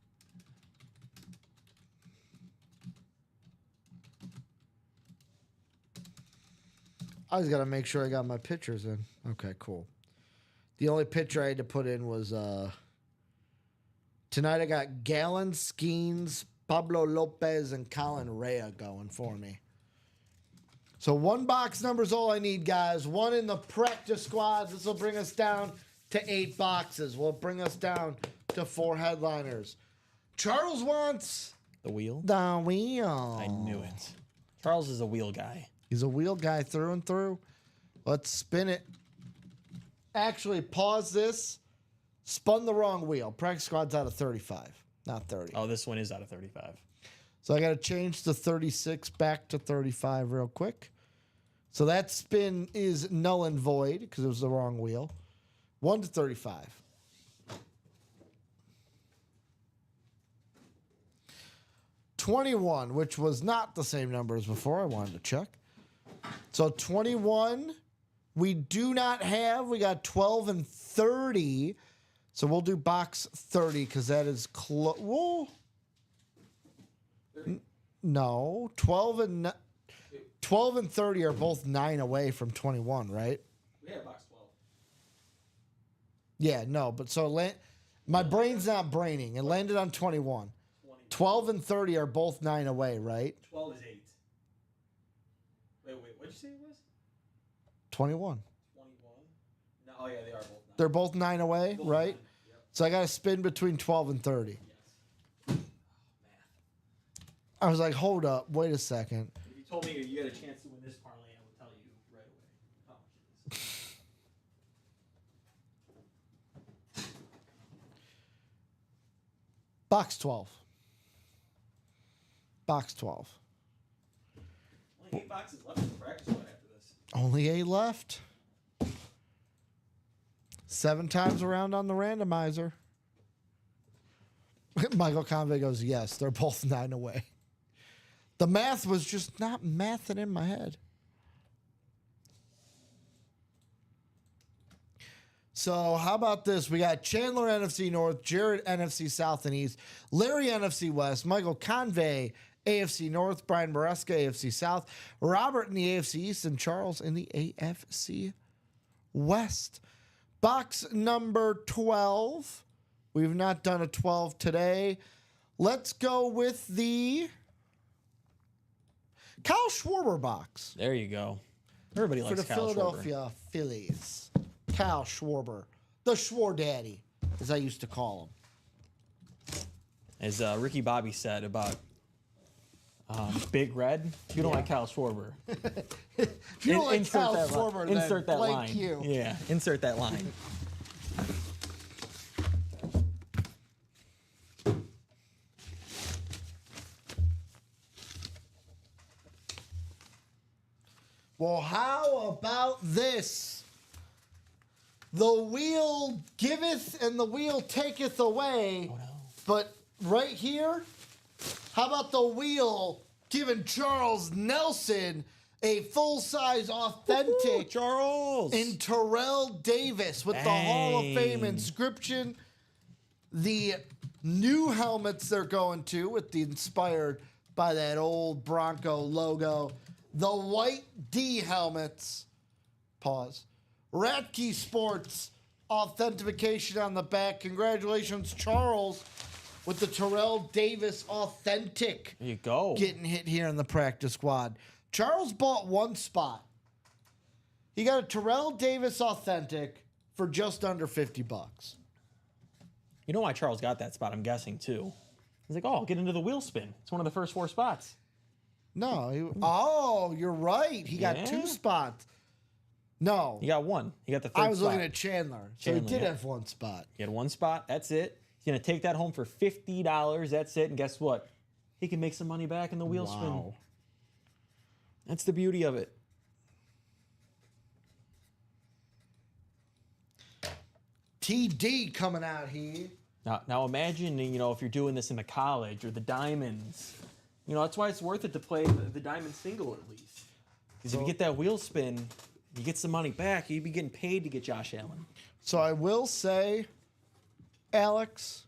I just gotta make sure I got my pictures in. Okay, cool. The only picture I had to put in was tonight I got Gallon, Skeens, Pablo Lopez, and Colin Rea going for me. So one box number is all I need, guys. One in the practice squads. This will bring us down to 8 boxes. Will bring us down to 4 headliners. Charles wants The wheel? the wheel. I knew it. Charles is a wheel guy. He's a wheel guy through and through. Let's spin it. actually, pause this. Spun the wrong wheel. Practice squad's out of 35, not 30. Oh, this one is out of 35. So I got to change the 36 back to 35 real quick. So that spin is null and void because it was the wrong wheel. 1 to 35. $21, which was not the same number as before. I wanted to check. So 21, we do not have. We got 12 and 30. So we'll do box 30 because that is close. No, 12 and 30 are both 9 away from 21, right? We have box 12. Yeah, no, but so my brain's not braining. It landed on 21. 12 and 30 are both 9 away, right? 12 is 8. Wait, what'd you say it was? 21. 21? No, oh yeah, they are both 9. They're both 9 away, Both right? 9, yep. So I got to spin between 12 and 30. Yes. Math. I was like, hold up, wait a second. If you told me you had a chance to win this parlay, I would tell you right away how much it is. Box 12. Box 12. Only 8 boxes left in the practice squad after this. Only 8 left. 7 times around on the randomizer. Michael Convey goes, yes, they're both 9 away. The math was just not mathing in my head. So how about this? We got Chandler NFC North, Jared NFC South and East, Larry NFC West, Michael Convey AFC North, Brian Maresca AFC South, Robert in the AFC East, and Charles in the AFC West. Box number 12. We've not done a 12 today. Let's go with the Kyle Schwarber box There you go. Everybody for likes the Kyle Schwarber. Philadelphia Phillies. Kyle Schwarber, the Schwar Daddy, as I used to call him. As Ricky Bobby said about Big Red, if you don't like Kyle Schwarber, If you don't like insert Kyle that Schwarber, line. Insert then that blank line. you. Yeah, insert that line. Well, how about this? The wheel giveth and the wheel taketh away. Oh, no. But right here, how about the wheel giving Charles Nelson a full-size authentic Charles! in Terrell Davis with the Hall of Fame Dang. inscription. The new helmets they're going to with the inspired by that old Bronco logo. The white D helmets. Pause. Ratke Sports authentication on the back. Congratulations, Charles, with the Terrell Davis authentic There you go. getting hit here in the practice squad. Charles bought one spot. He got a Terrell Davis authentic for just under $50. You know why Charles got that spot, I'm guessing, too. He's like, oh, I'll get into the wheel spin. It's one of the first 4 spots. No. Oh, you're right. He got Yeah. 2 spots. No. He got 1. He got the third I was spot. looking at Chandler. So Chandler, he did yeah. have 1 spot. He had 1 spot. That's it. He's going to take that home for $50. That's it. And guess what? He can make some money back in the wheel spin. That's the beauty of it. TD coming out here. Now imagine, if you're doing this in the college or the diamonds. That's why it's worth it to play the diamond single at least. Because if you get that wheel spin, you get some money back. You'd be getting paid to get Josh Allen. So I will say, Alex,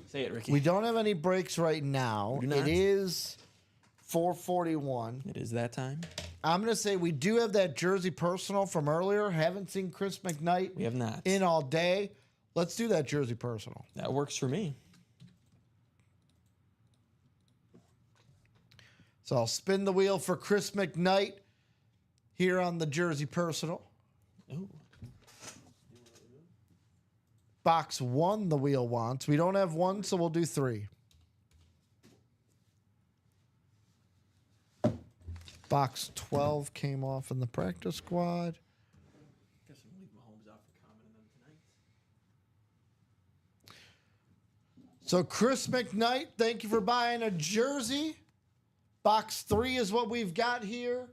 Say it, Ricky. we don't have any breaks right now. We do not. It is 4:41. It is that time. I'm going to say we do have that jersey personal from earlier. Haven't seen Chris McKnight We have not. in all day. Let's do that jersey personal. That works for me. So I'll spin the wheel for Chris McKnight here on the jersey personal. Ooh. Box 1 the wheel wants. We don't have 1, so we'll do 3. Box 12 came off in the practice squad. Guess I'm leaving Mahomes out So Chris McKnight, thank you for buying a jersey. Box 3 is what we've got here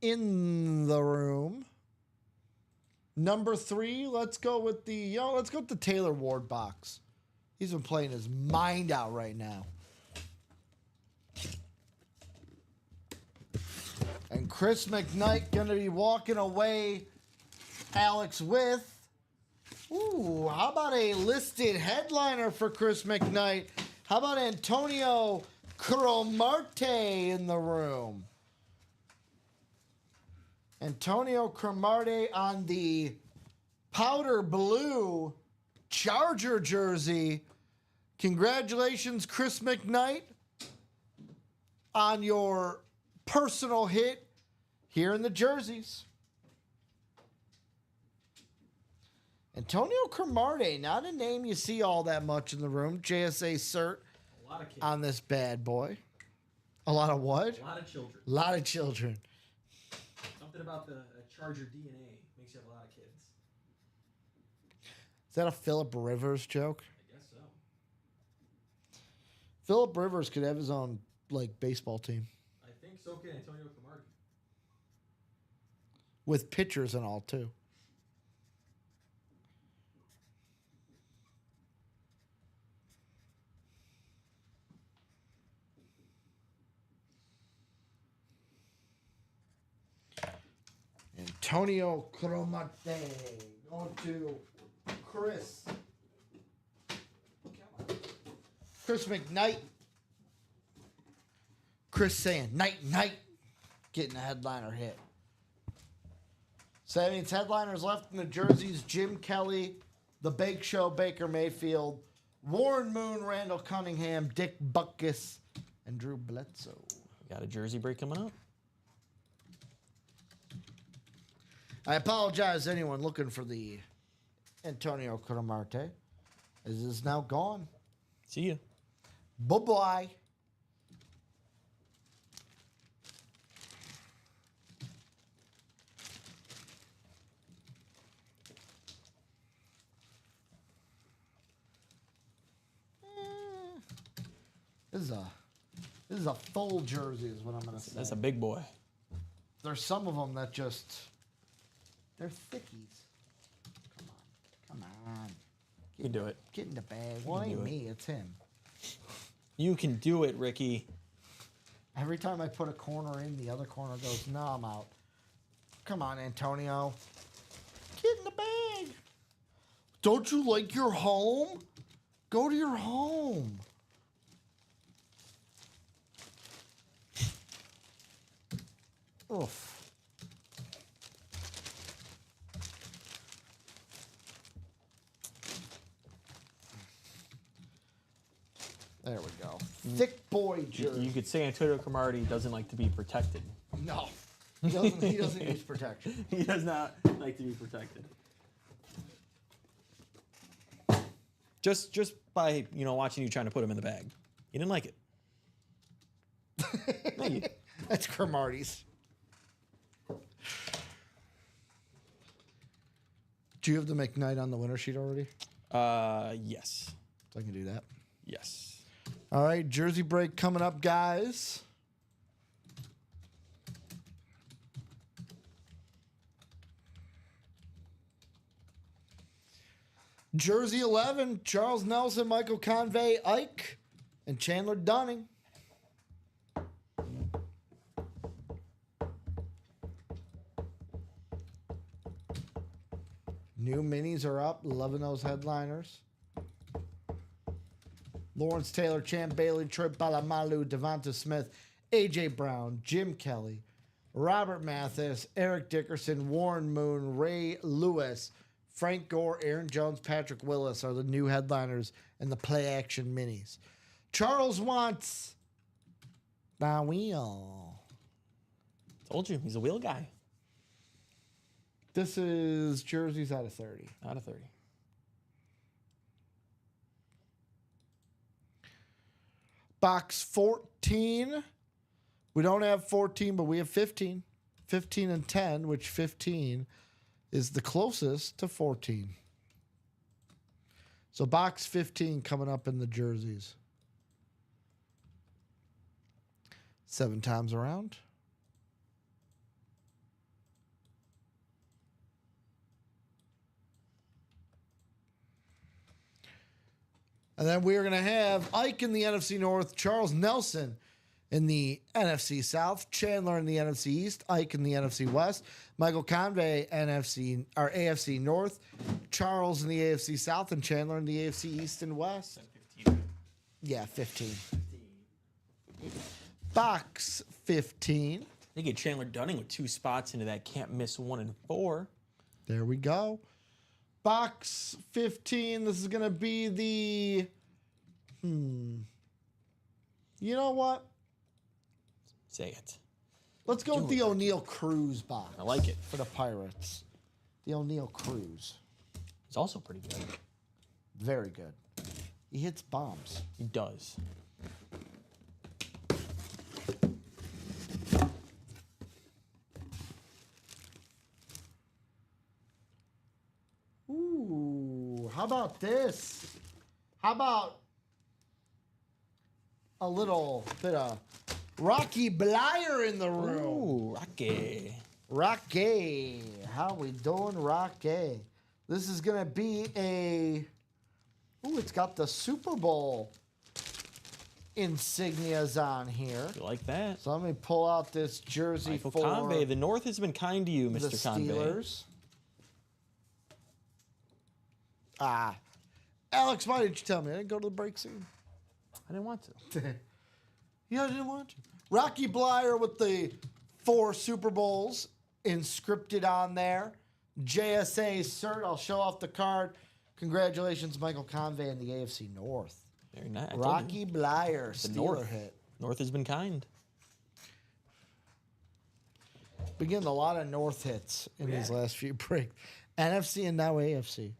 in the room. Number 3, let's go with the Taylor Ward box. He's been playing his mind out right now. And Chris McKnight going to be walking away, Alex, with, ooh, how about a listed headliner for Chris McKnight? How about Antonio Cromartie in the room? Antonio Cromartie on the powder blue Charger jersey. Congratulations, Chris McKnight, on your personal hit here in the jerseys. Antonio Cromartie, not a name you see all that much in the room. JSA cert A lot of kids. on this bad boy. A lot of what? A lot of children. A lot of children. Something about the Charger DNA makes you have a lot of kids. Is that a Phillip Rivers joke? I guess so. Phillip Rivers could have his own baseball team I think so can Antonio Cromartie. with pitchers and all too. Antonio Cromartie. Going to Chris. Chris McKnight. Chris saying, night, night. Getting a headliner hit. So that means headliners left in the jerseys: Jim Kelly, The Bake Show, Baker Mayfield, Warren Moon, Randall Cunningham, Dick Butkus, and Drew Bledsoe. Got a jersey break coming up. I apologize to anyone looking for the Antonio Cromartie. It is now gone. See you. Bye-bye. This is a full jersey is what I'm going to say. That's a big boy. There's some of them that just, they're thickies. Come on. You can do it. Get in the bag. Well, it can ain't do it. me, it's him. You can do it, Ricky. Every time I put a corner in, the other corner goes, no, I'm out. Come on, Antonio. Get in the bag. Don't you like your home? Go to your home. Oof. There we go. Thick boy jersey. You could say Antonio Cromartie doesn't like to be protected. No. He doesn't use protection. He does not like to be protected. Just by watching you trying to put him in the bag, he didn't like it. Thank you. That's Cromartie's. Do you have the McKnight on the winner sheet already? Yes, So I can do that. yes. All right, jersey break coming up, guys. Jersey 11, Charles Nelson, Michael Convey, Ike, and Chandler Dunning. New minis are up. Loving those headliners. Lawrence Taylor, Champ Bailey, Troy Balamalu, Devonta Smith, A.J. Brown, Jim Kelly, Robert Mathis, Eric Dickerson, Warren Moon, Ray Lewis, Frank Gore, Aaron Jones, Patrick Willis are the new headliners in the play-action minis. Charles wants the wheel. Told you, he's a wheel guy. This is jerseys out of 30. Out of 30. Box 14. We don't have 14, but we have 15. 15 and 10, which 15 is the closest to 14. So box 15 coming up in the jerseys. 7 times around. And then we are going to have Ike in the NFC North, Charles Nelson in the NFC South, Chandler in the NFC East, Ike in the NFC West, Michael Convey AFC North, Charles in the AFC South, and Chandler in the AFC East and West. 15. Yeah, 15. Box 15. They get Chandler Dunning with 2 spots into that can't miss 1 and 4. There we go. Box 15. This is going to be the... You know what? Say it. Let's go with the O'Neal Cruz box. I like it. For the Pirates. The O'Neal Cruz. He's also pretty good. Very good. He hits bombs. He does. Ooh, how about this? How about a little bit of Rocky Blyer in the room? Ooh, Rocky. Rocky. How we doing, Rocky? This is going to be a... Ooh, it's got the Super Bowl insignias on here. You like that? So let me pull out this jersey Michael for Convey. The North has been kind to you, the Mr. Convey. Steelers. Alex, why didn't you tell me? I didn't go to the break scene. I didn't want to. Yeah, I didn't want to. Rocky Blyer with the 4 Super Bowls inscripted on there. JSA cert. I'll show off the card. Congratulations, Michael Convey in the AFC North. Very nice. I told Rocky you. Blyer, The Steeler North. hit. North has been kind. Been getting a lot of North hits in these last few breaks. NFC and now AFC.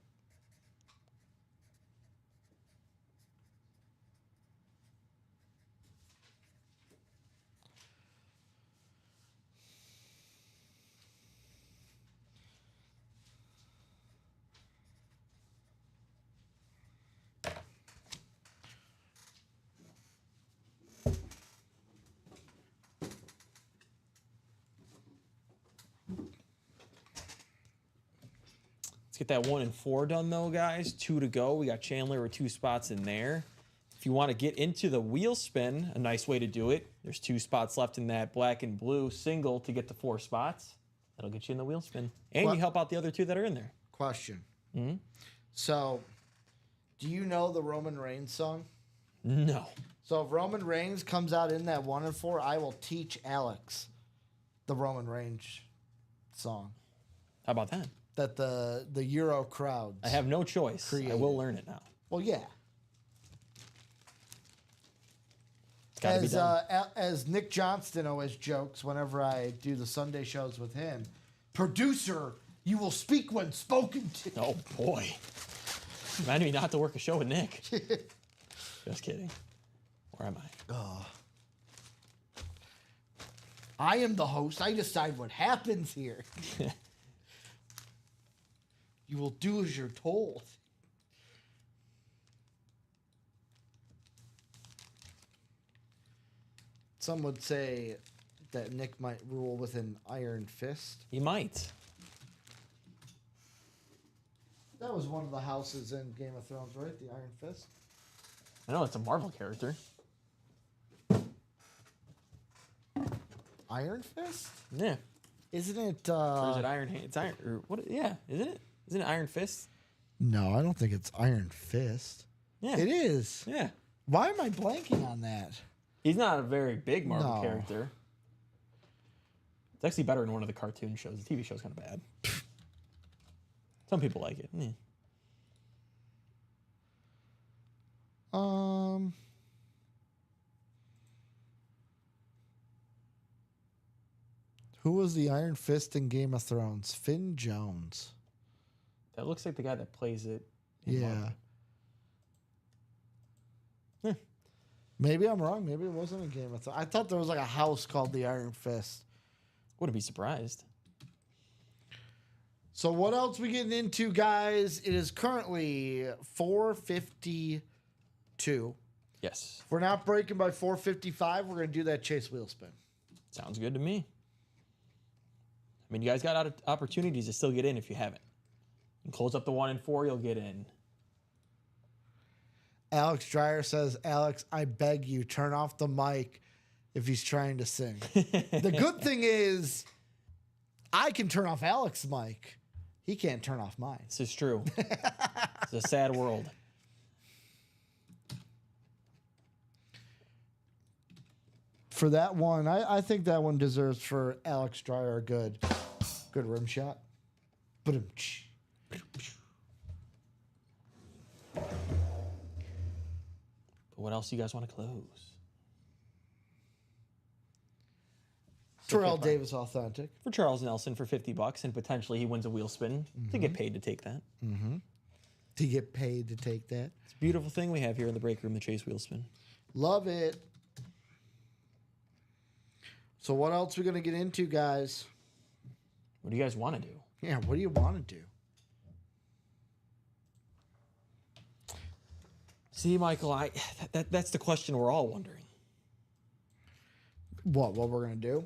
Let's get that 1 and 4 done, though, guys. 2 to go. We got Chandler with 2 spots in there. If you want to get into the wheel spin, a nice way to do it. There's 2 spots left in that black and blue single to get to 4 spots. That'll get you in the wheel spin. And What? you help out the other 2 that are in there. Question. So, do you know the Roman Reigns song? No. So if Roman Reigns comes out in that 1 and 4, I will teach Alex the Roman Reigns song How about that? that the Euro crowds. I have no choice. I Creative. will learn it now. Well, yeah. It's got to be done. As Nick Johnston always jokes whenever I do the Sunday shows with him, producer, you will speak when spoken to. Oh, boy. Remind me not to work a show with Nick. Just kidding. Where am I? I am the host. I decide what happens here. You will do as you're told. Some would say that Nick might rule with an iron fist. He might. That was one of the houses in Game of Thrones, right? The Iron Fist. I know it's a Marvel character. Iron Fist? Yeah. Isn't it? Or is it Iron Hand? It's Iron. Or what? Yeah, isn't it? Isn't it Iron Fist? No, I don't think it's Iron Fist. Yeah. It is. Yeah. Why am I blanking on that? He's not a very big Marvel No. character. It's actually better in one of the cartoon shows. The TV show's kind of bad. Some people like it. Yeah. Who was the Iron Fist in Game of Thrones? Finn Jones. That looks like the guy that plays it. in Yeah. Marvel. Maybe I'm wrong. Maybe it wasn't a Game of Thrones. I thought there was like a house called the Iron Fist. Wouldn't be surprised. So what else we getting into, guys? It is currently 4:52. Yes. If we're not breaking by 4:55, we're going to do that chase wheel spin. Sounds good to me. I mean, you guys got opportunities to still get in if you haven't. You can close up the 1 and 4, you'll get in. Alex Dreyer says, Alex, I beg you, turn off the mic if he's trying to sing. The good thing is I can turn off Alex's mic. He can't turn off mine. This is true. It's a sad world. For that one, I think that one deserves for Alex Dreyer a good rim shot. But What else do you guys want to close? Terrell Davis authentic. For Charles Nelson for $50, and potentially he wins a wheel spin to get paid to take that. To get paid to take that. It's a beautiful thing we have here in the break room, the Chase wheel spin. Love it. So what else we gonna get into, guys? What do you guys want to do? Yeah, what do you want to do? See, Michael, that's the question we're all wondering. What we're gonna do?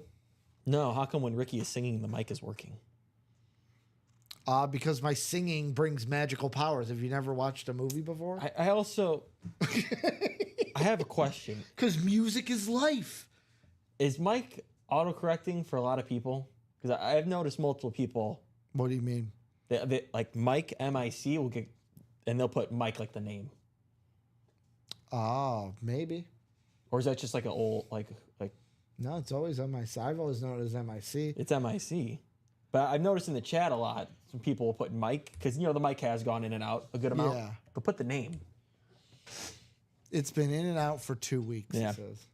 No, how come when Ricky is singing, the mic is working? Because my singing brings magical powers. Have you never watched a movie before? I also I have a question. Because music is life. Is Mike autocorrecting for a lot of people? Because I've noticed multiple people. What do you mean? They like Mike M-I-C will get, and they'll put Mike like the name. Oh, maybe. Or is that just like an old like? No, it's always MIC. I've always known it as MIC. It's MIC. But I've noticed in the chat a lot, some people will put Mike, because, you know, the mic has gone in and out a good amount. Yeah. But put the name. It's been in and out for 2 weeks, Yeah. it says.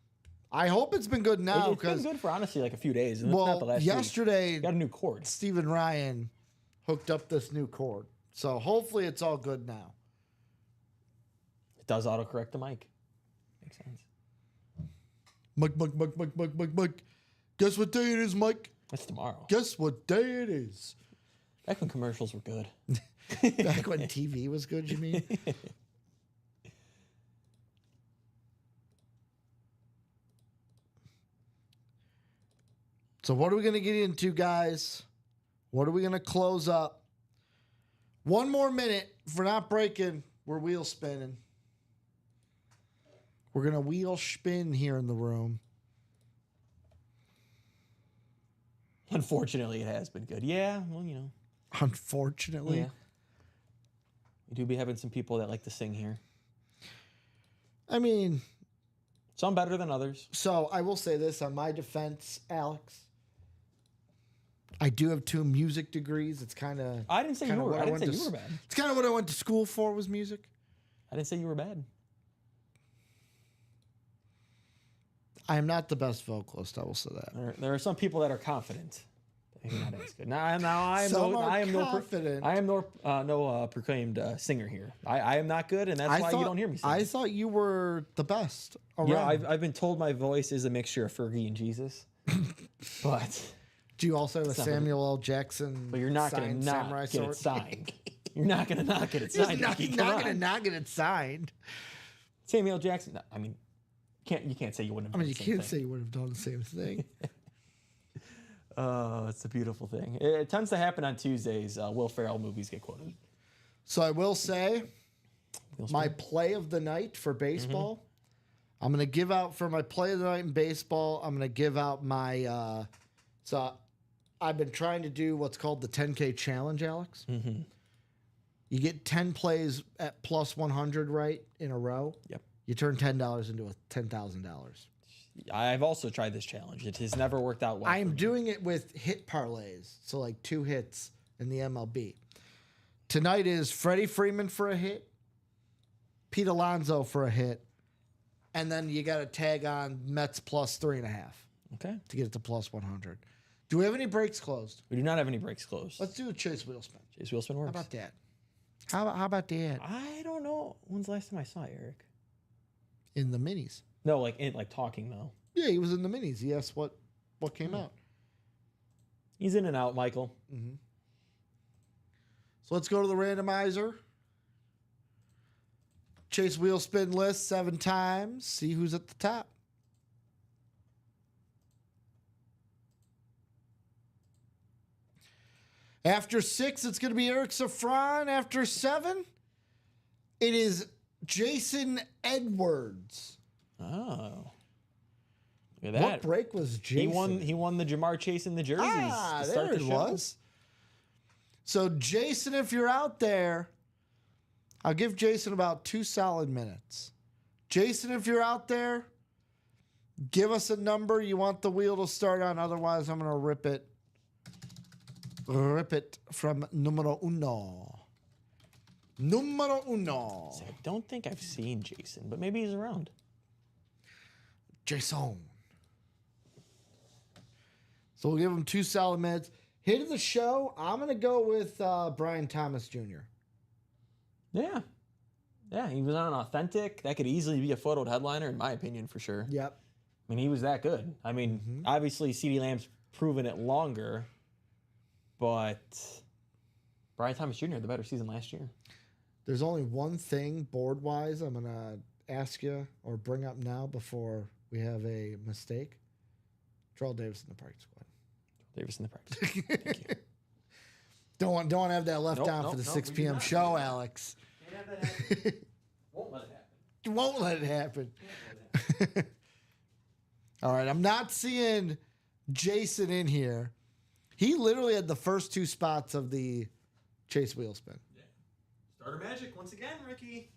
I hope it's been good now. It's been good for, honestly, like a few days. And it's not the Well, last yesterday, week. Got a new cord. Stephen Ryan hooked up this new cord. So hopefully it's all good now. It does autocorrect the mic. Makes sense. Mike. Guess what day it is, Mike? That's tomorrow. Guess what day it is? Back when commercials were good. Back when TV was good, you mean? So what are we going to get into, guys? What are we going to close up? 1 more minute. If we're not breaking, we're wheel spinning. We're going to wheel spin here in the room. Unfortunately, it has been good. Yeah, well, you know. Unfortunately. Yeah. We do be having some people that like to sing here. I mean, Some better than others. so I will say this on my defense, Alex. I do have 2 music degrees. It's kind of. I didn't say you were. I didn't say you were bad. It's kind of what I went to school for was music. I didn't say you were bad. I am not the best vocalist. I will say that. There are some people that are confident. You're not as good. I am confident. no proclaimed singer here. I am not good, and that's why you don't hear me sing. I thought you were the best around. Yeah, I've been told my voice is a mixture of Fergie and Jesus, but Do you also have a Samuel L. Jackson? you're not going to samurai not get sword? it signed. You're not going to not get it You're signed. not, Nikki, not come gonna on. not get it signed. Samuel Jackson. No, I mean, you can't say you wouldn't have. I mean, done you the same can't say you would have done the same thing. Oh, it's a beautiful thing. It tends to happen on Tuesdays. Will Ferrell movies get quoted. So I will say, Will my Smith. play of the night for baseball. I'm gonna give out for my play of the night in baseball. I'm gonna give out my. So I've been trying to do what's called the 10K challenge, Alex. Mm-hmm. You get 10 plays at plus 100 right in a row. Yep. You turn $10 into $10,000. I've also tried this challenge. It has never worked out well. I for am me. doing it with hit parlays, so like 2 hits in the MLB. Tonight is Freddie Freeman for a hit, Pete Alonso for a hit, and then you got to tag on Mets plus 3.5 Okay. to get it to plus 100. Do we have any breaks closed? We do not have any breaks closed. Let's do a chase wheel spin. Chase Wilson works. How about that? How about that? I don't know. When's the last time I saw Eric? In the minis. No, like talking though. Yeah, he was in the minis. He asked what came out. He's in and out, Michael. So let's go to the randomizer. Chase wheel spin list 7 times. See who's at the top. After 6, it's going to be Eric Safran. After 7, it is Jason Edwards. Oh. Look at that. What break was Jason? He won the Jamar Chase in the jerseys. to there start the it show. was. So, Jason, if you're out there, I'll give Jason about 2 solid minutes. Jason, if you're out there, give us a number you want the wheel to start on. Otherwise, I'm going to rip it. Rip it from numero uno. Numero uno. I don't think I've seen Jason, but maybe he's around. Jason. So we'll give him 2 solid minutes. Hit of the show, I'm going to go with Brian Thomas Jr. Yeah. Yeah, he was on Authentic. That could easily be a photoed headliner, in my opinion, for sure. Yep. I mean, he was that good. I mean, obviously, CeeDee Lamb's proven it longer, but Brian Thomas Jr. had the better season last year. There's only one thing board-wise I'm going to ask you or bring up now before we have a mistake. Terrell Davis in the practice squad. Davis in the practice. Thank you. Don't want to have that left Nope, down nope, for the nope, 6 we do p.m. not. show, Alex. Can't have that happen. Won't let it happen. Won't let it happen. All right, I'm not seeing Jason in here. He literally had the first 2 spots of the Chase wheel spin. Starter magic once again, Ricky.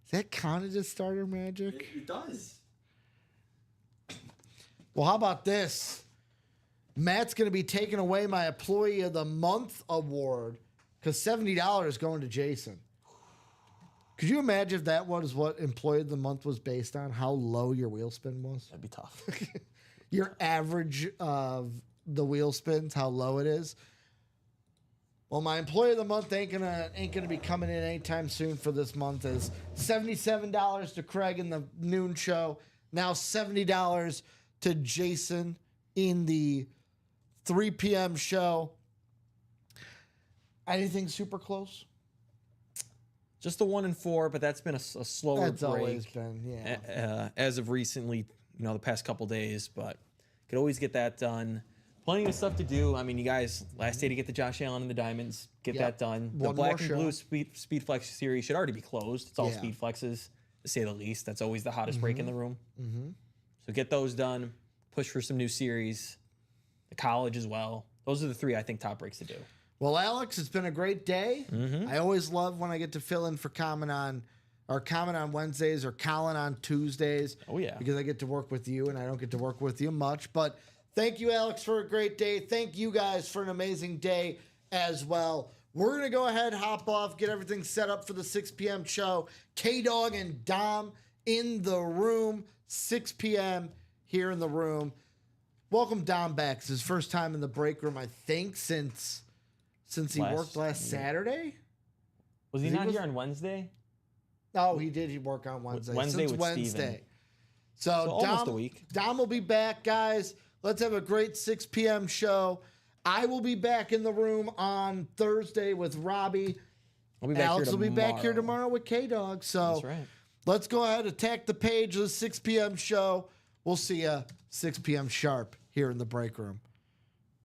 Is that counted as starter magic? It does. Well, how about this? Matt's going to be taking away my Employee of the Month award because $70 going to Jason. Could you imagine if that was what Employee of the Month was based on? How low your wheel spin was? That'd be tough. Your average of the wheel spins, how low it is. Well, my Employee of the Month ain't gonna be coming in anytime soon for this month. Is $77 to Craig in the noon show. Now $70 to Jason in the 3 p.m. show. Anything super close? Just the 1 and 4, but that's been a slower That's break. always been, yeah. As of recently, the past couple days, but could always get that done. Plenty of stuff to do. I mean, you guys, last day to get the Josh Allen and the Diamonds, get Yep. that done. One The more Black and show. Blue Speed Flex series should already be closed. It's all Yeah. Speed Flexes, to say the least. That's always the hottest break in the room. So get those done. Push for some new series. The college as well. Those are the 3, I think, top breaks to do. Well, Alex, it's been a great day. I always love when I get to fill in for Comment on Wednesdays or Colin on Tuesdays. Oh, yeah. Because I get to work with you and I don't get to work with you much. But thank you, Alex, for a great day. Thank you guys for an amazing day as well. We're going to go ahead, hop off, get everything set up for the 6 p.m. show. K-Dog and Dom in the room, 6 p.m. here in the room. Welcome Dom back. It's his first time in the break room, I think, since he worked last Saturday. Was he He not was- here on Wednesday? Oh, he did. He work on Wednesday. Wednesday Since with Wednesday. Steven. So almost Dom, a week. Dom will be back, guys. Let's have a great 6 p.m. show. I will be back in the room on Thursday with Robbie. I'll be back Alex here will be back here tomorrow with K-Dog. So That's right. let's go ahead, attack the page of the 6 p.m. show. We'll see you 6 p.m. sharp here in the break room.